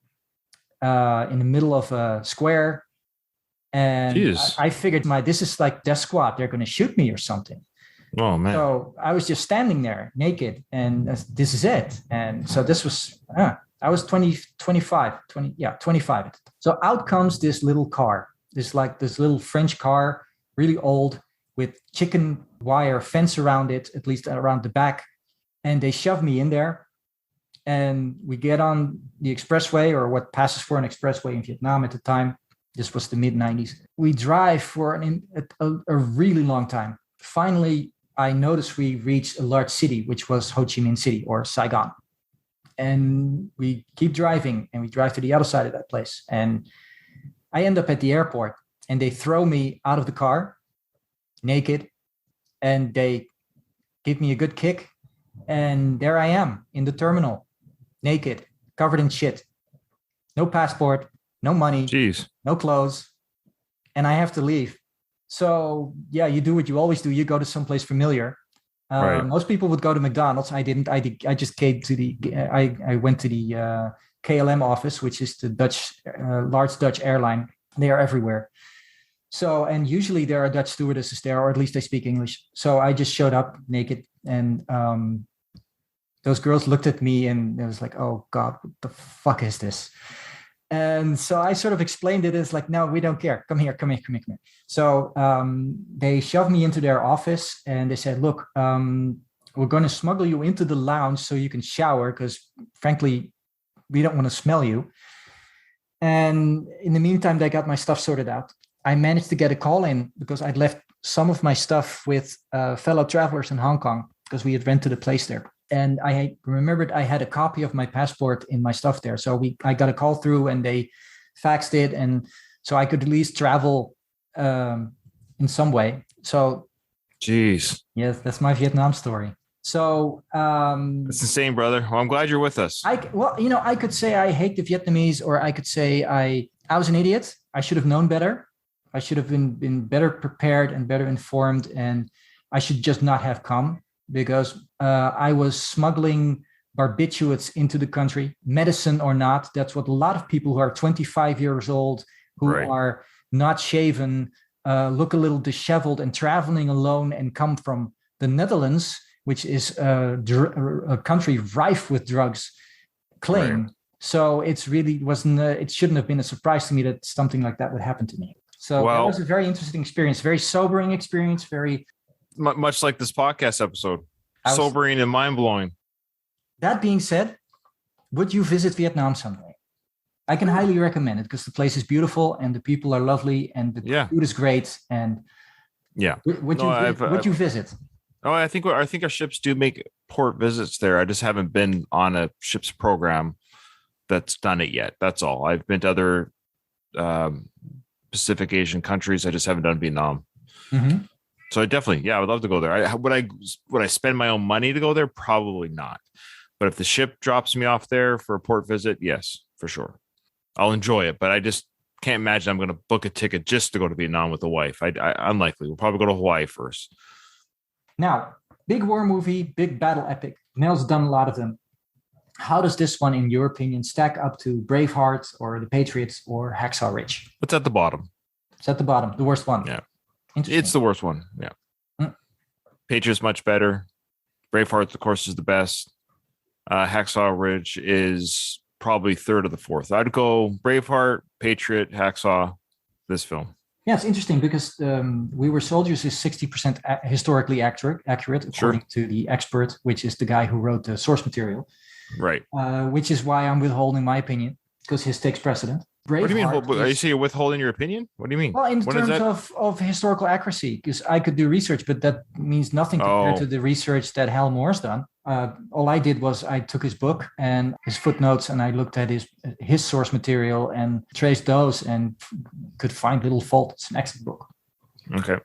in the middle of a square. And I figured this is like death squad. They're going to shoot me or something. Oh, man. So I was just standing there naked, and this is it. And so this was, I was 25. So out comes this little car, this little French car, really old, with chicken wire fence around it, at least around the back. And they shove me in there. And we get on the expressway, or what passes for an expressway in Vietnam at the time. This was the mid-90s. We drive for a really long time. Finally, I noticed we reached a large city, which was Ho Chi Minh City, or Saigon. And we keep driving, and we drive to the other side of that place. And I end up at the airport, and they throw me out of the car, naked, and they give me a good kick. And there I am in the terminal, naked, covered in shit. No passport, no money, no clothes, and I have to leave. So yeah, you do what you always do. You go to someplace familiar. Right. Most people would go to McDonald's. I didn't. I just came to the. I went to the KLM office, which is the large Dutch airline. They are everywhere. So, and usually there are Dutch stewardesses there, or at least they speak English. So I just showed up naked, and those girls looked at me, and it was like, "Oh God, what the fuck is this?" And so I sort of explained it as like, no, we don't care. Come here, come here, come here, come here. So they shoved me into their office and they said, look, we're going to smuggle you into the lounge so you can shower because frankly, we don't want to smell you. And in the meantime, they got my stuff sorted out. I managed to get a call in because I'd left some of my stuff with fellow travelers in Hong Kong because we had rented a place there. And I remembered I had a copy of my passport in my stuff there. So I got a call through and they faxed it. And so I could at least travel in some way. So, Jeez. Yes, that's my Vietnam story. So it's insane, brother. Well, I'm glad you're with us. I could say I hate the Vietnamese, or I could say I was an idiot. I should have known better. I should have been better prepared and better informed. And I should just not have come. Because I was smuggling barbiturates into the country, medicine or not. That's what a lot of people who are 25 years old, who are not shaven, look a little disheveled and traveling alone and come from the Netherlands, which is a country rife with drugs, claim. Right. So it shouldn't have been a surprise to me that something like that would happen to me. So that was a very interesting experience, very sobering experience, very... Much like this podcast episode, sobering and mind-blowing. That being said, would you visit Vietnam someday? I can highly recommend it because the place is beautiful and the people are lovely and the food is great. And would you visit? Oh, I think our ships do make port visits there. I just haven't been on a ship's program that's done it yet. That's all. I've been to other Pacific Asian countries. I just haven't done Vietnam. Mm-hmm. So I definitely, I would love to go there. Would I spend my own money to go there? Probably not. But if the ship drops me off there for a port visit, yes, for sure. I'll enjoy it. But I just can't imagine I'm going to book a ticket just to go to Vietnam with the wife. I unlikely. We'll probably go to Hawaii first. Now, big war movie, big battle epic. Mel's done a lot of them. How does this one, in your opinion, stack up to Braveheart or The Patriots or Hacksaw Ridge? What's at the bottom? It's at the bottom, the worst one. Yeah. It's the worst one. Yeah. Patriots much better. Braveheart, of course, is the best. Hacksaw Ridge is probably third or the fourth. I'd go Braveheart, Patriot, Hacksaw, this film. Yeah, it's interesting because We Were Soldiers is 60% historically accurate according to the expert, which is the guy who wrote the source material. Right. Which is why I'm withholding my opinion because his takes precedent. Braveheart, what do you mean? Are you saying you're withholding your opinion? What do you mean? Well, in terms of historical accuracy, because I could do research, but that means nothing compared to the research that Hal Moore's done. All I did was I took his book and his footnotes and I looked at his source material and traced those and could find little fault. It's an excellent book. Okay.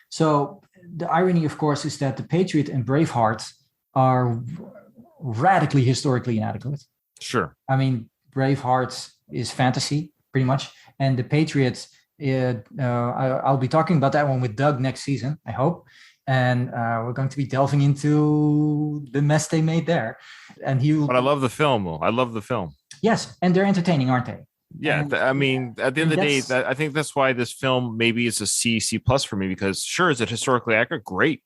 So the irony, of course, is that The Patriot and Braveheart are radically historically inadequate. Sure. I mean, Braveheart is fantasy pretty much, and The Patriots, I'll be talking about that one with Doug next season, I hope, and we're going to be delving into the mess they made there. And but I love the film, though. I love the film. Yes, and they're entertaining, aren't they? Yeah, I mean, at the end of the day, I think that's why this film maybe is a C+ for me, because sure, is it historically accurate? Great.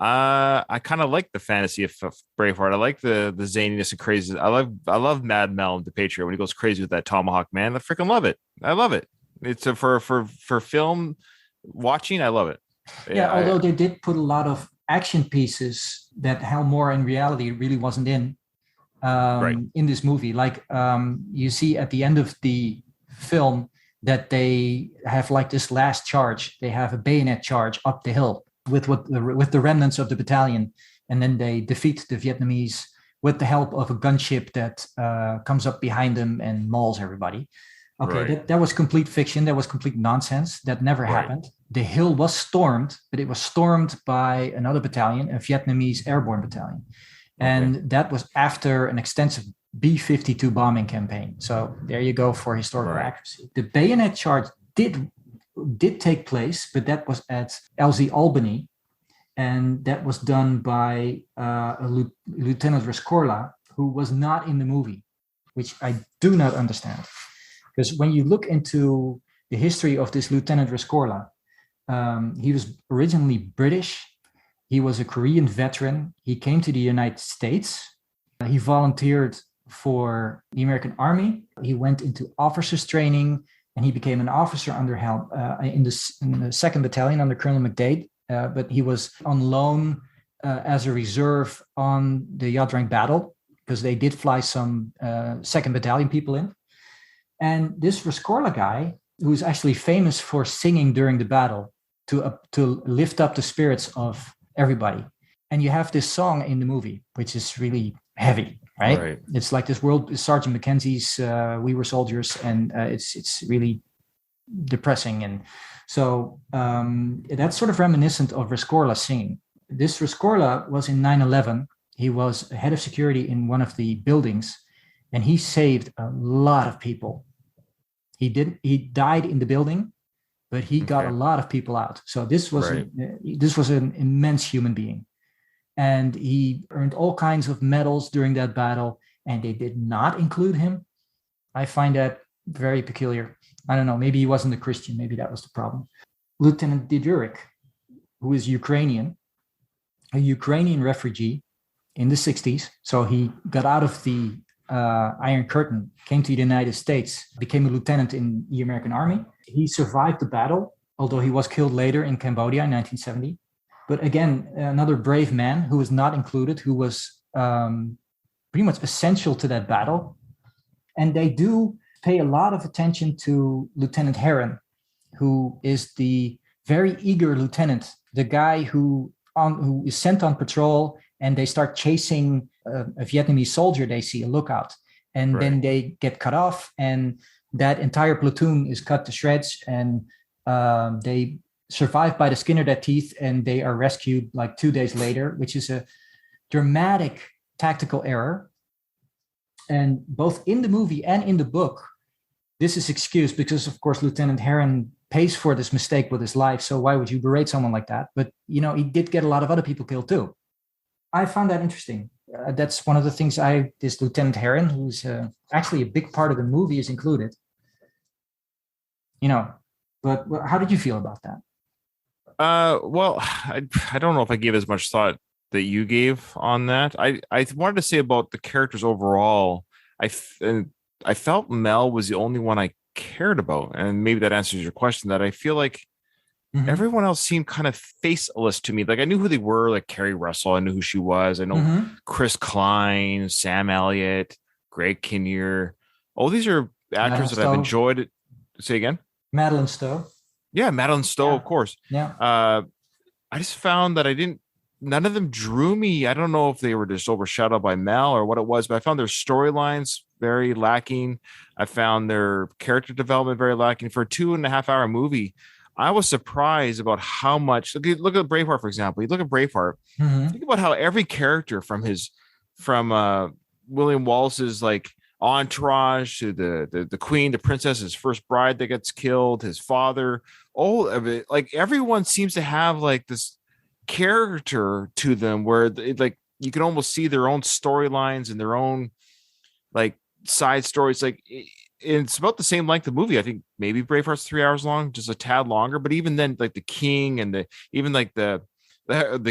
I kind of like the fantasy of Braveheart. I like the zaniness and crazy. I love Mad Mel and The Patriot when he goes crazy with that tomahawk man. I freaking love it. I love it. It's for film watching. I love it. Yeah, although they did put a lot of action pieces that Hal Moore in reality really wasn't in this movie. Like you see at the end of the film that they have like this last charge. They have a bayonet charge up the hill with the remnants of the battalion, and then they defeat the Vietnamese with the help of a gunship that comes up behind them and mauls everybody. Okay, that was complete fiction. That was complete nonsense. That never happened. The hill was stormed, but it was stormed by another battalion, a Vietnamese airborne battalion. And that was after an extensive B-52 bombing campaign. So there you go for historical accuracy. The bayonet charge did take place, but that was at LZ Albany. And that was done by Lieutenant Rescorla, who was not in the movie, which I do not understand. Because when you look into the history of this Lieutenant Rescorla, he was originally British. He was a Korean veteran. He came to the United States. He volunteered for the American Army. He went into officers training, and he became an officer under helm in the 2nd Battalion under Colonel McDade. But he was on loan as a reserve on the Yadrang battle, because they did fly some 2nd Battalion people in. And this Rescorla guy, who's actually famous for singing during the battle to lift up the spirits of everybody. And you have this song in the movie, which is really heavy, right? It's like this Sergeant Mackenzie's "We Were Soldiers," and it's really depressing. And so that's sort of reminiscent of Rescorla singing. This Rescorla was in 9/11. He was head of security in one of the buildings, and he saved a lot of people. He died in the building, but he got a lot of people out. So this was an immense human being. And he earned all kinds of medals during that battle, and they did not include him. I find that very peculiar. I don't know, maybe he wasn't a Christian. Maybe that was the problem. Lieutenant Didurik, who is Ukrainian, a Ukrainian refugee in the 60s. So he got out of the Iron Curtain, came to the United States, became a lieutenant in the American Army. He survived the battle, although he was killed later in Cambodia in 1970. But again, another brave man who was not included, who was pretty much essential to that battle. And they do pay a lot of attention to Lieutenant Heron, who is the very eager lieutenant, the guy who is sent on patrol, and they start chasing a Vietnamese soldier they see, a lookout. And then they get cut off, and that entire platoon is cut to shreds, and they survive by the skin of their teeth, and they are rescued like 2 days later, which is a dramatic tactical error. And both in the movie and in the book, this is excused because, of course, Lieutenant Heron pays for this mistake with his life. So why would you berate someone like that? But, you know, he did get a lot of other people killed too. I found that interesting. That's one of the things this Lieutenant Heron, who's actually a big part of the movie, is included. You know, but how did you feel about that? Well, I don't know if I gave as much thought that you gave on that. I wanted to say about the characters overall. I felt Mel was the only one I cared about, and maybe that answers your question. That I feel like everyone else seemed kind of faceless to me. Like I knew who they were, like Carrie Russell. I knew who she was. I know Chris Klein, Sam Elliott, Greg Kinnear. All these are actors that I've enjoyed. Say again. Madeline Stowe. Yeah, Madeline Stowe, of course. Yeah. I just found that none of them drew me. I don't know if they were just overshadowed by Mel or what it was, but I found their storylines very lacking. I found their character development very lacking. For a 2.5-hour movie, I was surprised about how much. Look at Braveheart, for example. You look at Braveheart. Think about how every character from William Wallace's like entourage to the queen, the princess, his first bride that gets killed, his father, all of it, like everyone seems to have like this character to them where like you can almost see their own storylines and their own like side stories. Like it's about the same length of movie. I think maybe Braveheart's 3 hours long, just a tad longer, but even then, like the king and even like the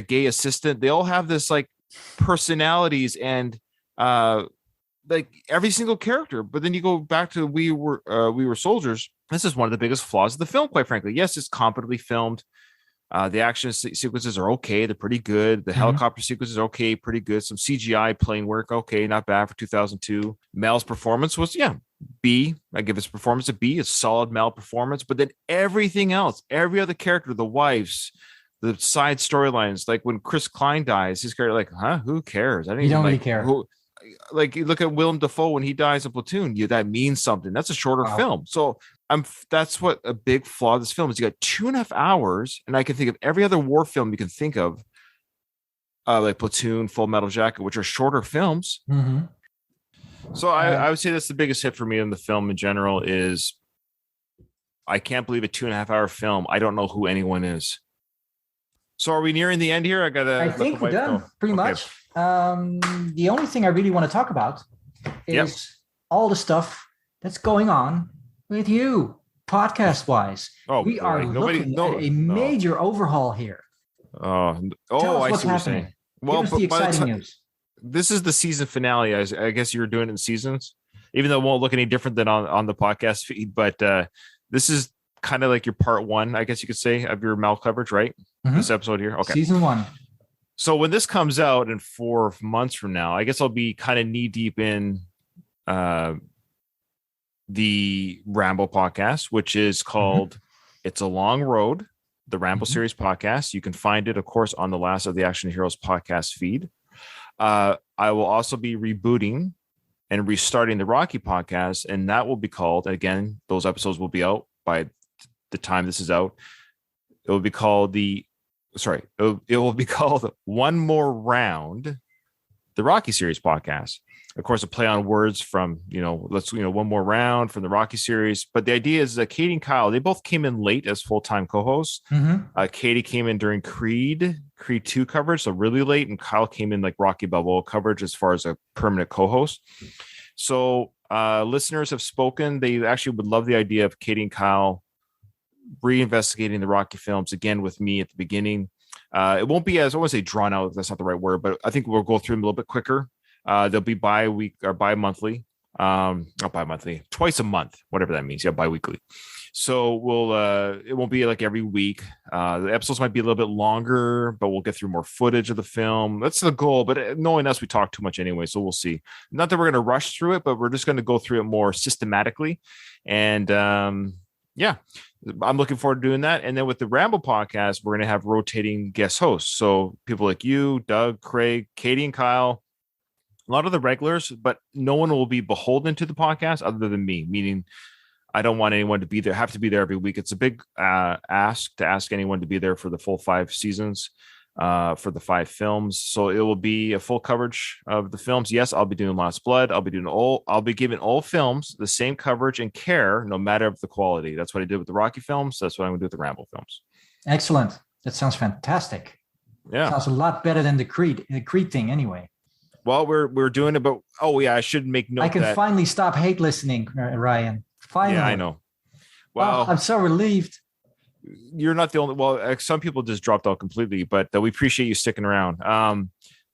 gay assistant, they all have this like personalities and like every single character. But then you go back to we were soldiers. This is one of the biggest flaws of the film, quite frankly. Yes, it's competently filmed. The action sequences are okay. They're pretty good. The helicopter sequences are okay, pretty good. Some CGI plane work, okay, not bad for 2002. Mel's performance was, B. I give his performance a B. It's solid Mel performance. But then everything else, every other character, the wives, the side storylines, like when Chris Klein dies, his character, like, who cares? I don't even really care. Like you look at Willem Dafoe when he dies in Platoon, that means something. That's a shorter film. So that's what a big flaw of this film is. You got 2.5 hours, and I can think of every other war film you can think of, like Platoon, Full Metal Jacket, which are shorter films. So I would say that's the biggest hit for me in the film in general is I can't believe a 2.5-hour film. I don't know who anyone is. So are we nearing the end here? I think we're done pretty much. The only thing I really want to talk about is all the stuff that's going on with you podcast wise. We are looking at a major overhaul here. I see what you're saying. Well, give us the exciting news. this is the season finale. I guess you're doing it in seasons, even though it won't look any different than on the podcast feed. But this is kind of like your part one, I guess you could say, of your Mal coverage, right? This episode here. Okay. Season 1. So when this comes out in 4 months from now, I guess I'll be kind of knee deep in the Ramble podcast, which is called It's a Long Road, the Ramble series podcast. You can find it, of course, on the Last of the Action Heroes podcast feed. I will also be rebooting and restarting the Rocky podcast, and that will be called, again, those episodes will be out by the time this is out. It will be called it will be called One More Round, the Rocky series podcast. Of course, a play on words from, one more round from the Rocky series. But the idea is that Katie and Kyle, they both came in late as full-time co-hosts. Katie came in during Creed 2 coverage, so really late. And Kyle came in like Rocky Balboa coverage as far as a permanent co-host. So listeners have spoken. They actually would love the idea of Katie and Kyle reinvestigating the Rocky films again with me at the beginning. It won't be as, I want to say drawn out, that's not the right word, but I think we'll go through them a little bit quicker. They'll be bi-week or bi-monthly, not bi-monthly, twice a month, whatever that means. Yeah, bi-weekly. So it won't be like every week. The episodes might be a little bit longer, but we'll get through more footage of the film. That's the goal. But knowing us, we talk too much anyway, so we'll see. Not that we're going to rush through it, but we're just going to go through it more systematically. And yeah, I'm looking forward to doing that. And then with the Ramble podcast, we're going to have rotating guest hosts. So people like you, Doug, Craig, Katie, and Kyle. A lot of the regulars, but no one will be beholden to the podcast other than me, meaning I don't want anyone to have to be there every week. It's a big ask to ask anyone to be there for the full 5 seasons, for the 5 films. So it will be a full coverage of the films. Yes, I'll be doing Last Blood. I'll be giving all films the same coverage and care, no matter the quality. That's what I did with the Rocky films. That's what I'm going to do with the Ramble films. Excellent. That sounds fantastic. Yeah. Sounds a lot better than the Creed thing anyway. Well, we're doing it, but I should make note. I can finally stop hate listening, Ryan. Finally. Yeah, I know. Well, I'm so relieved. You're not the only. Well, some people just dropped out completely, but we appreciate you sticking around.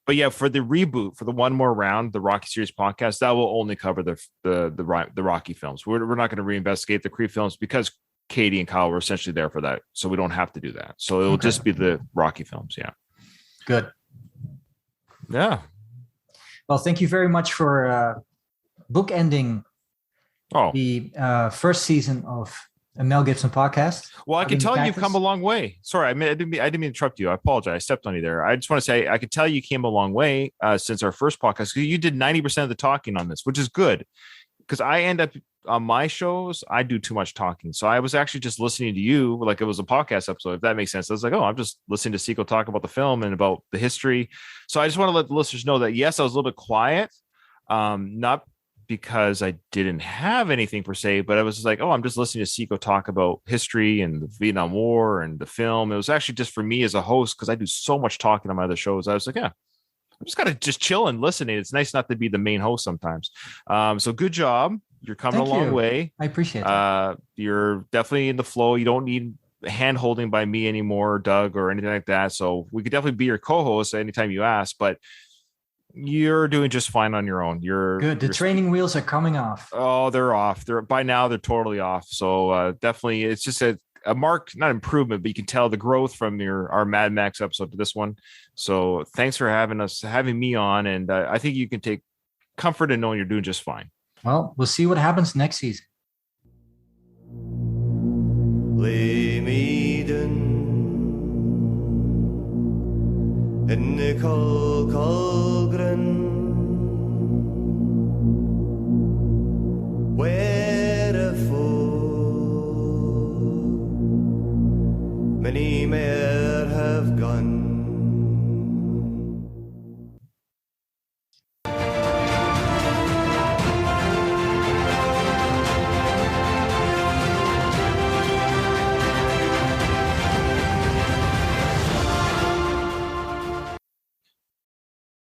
But yeah, for the reboot, for the One More Round, the Rocky series podcast, that will only cover the Rocky films. We're not going to reinvestigate the Creed films because Katie and Kyle were essentially there for that, so we don't have to do that. So it'll just be the Rocky films. Yeah. Good. Yeah. Well, thank you very much for bookending the first season of a Mel Gibson podcast. Well, I can tell you've come a long way. Sorry, I didn't mean to interrupt you. I apologize. I stepped on you there. I just want to say I could tell you came a long way since our first podcast. You did 90% of the talking on this, which is good because I end up on my shows, I do too much talking. So I was actually just listening to you like it was a podcast episode, if that makes sense. I was like, I'm just listening to Seco talk about the film and about the history. So I just want to let the listeners know that, yes, I was a little bit quiet, not because I didn't have anything per se, but I was just like, I'm just listening to Seco talk about history and the Vietnam War and the film. It was actually just for me as a host, because I do so much talking on my other shows. I was like, I'm just got to just chill and listening. It's nice not to be the main host sometimes. So good job. You're coming a long way. I appreciate it. You're definitely in the flow. You don't need hand holding by me anymore, Doug, or anything like that. So we could definitely be your co-host anytime you ask, but you're doing just fine on your own. You're good. The training wheels are coming off. Oh, they're off. They're totally off. So definitely it's just a marked, not improvement, but you can tell the growth from our Mad Max episode to this one. So thanks for having me on. And I think you can take comfort in knowing you're doing just fine. Well, we'll see what happens next season. Lay me down in the Colgren, wherefore many mere have gone.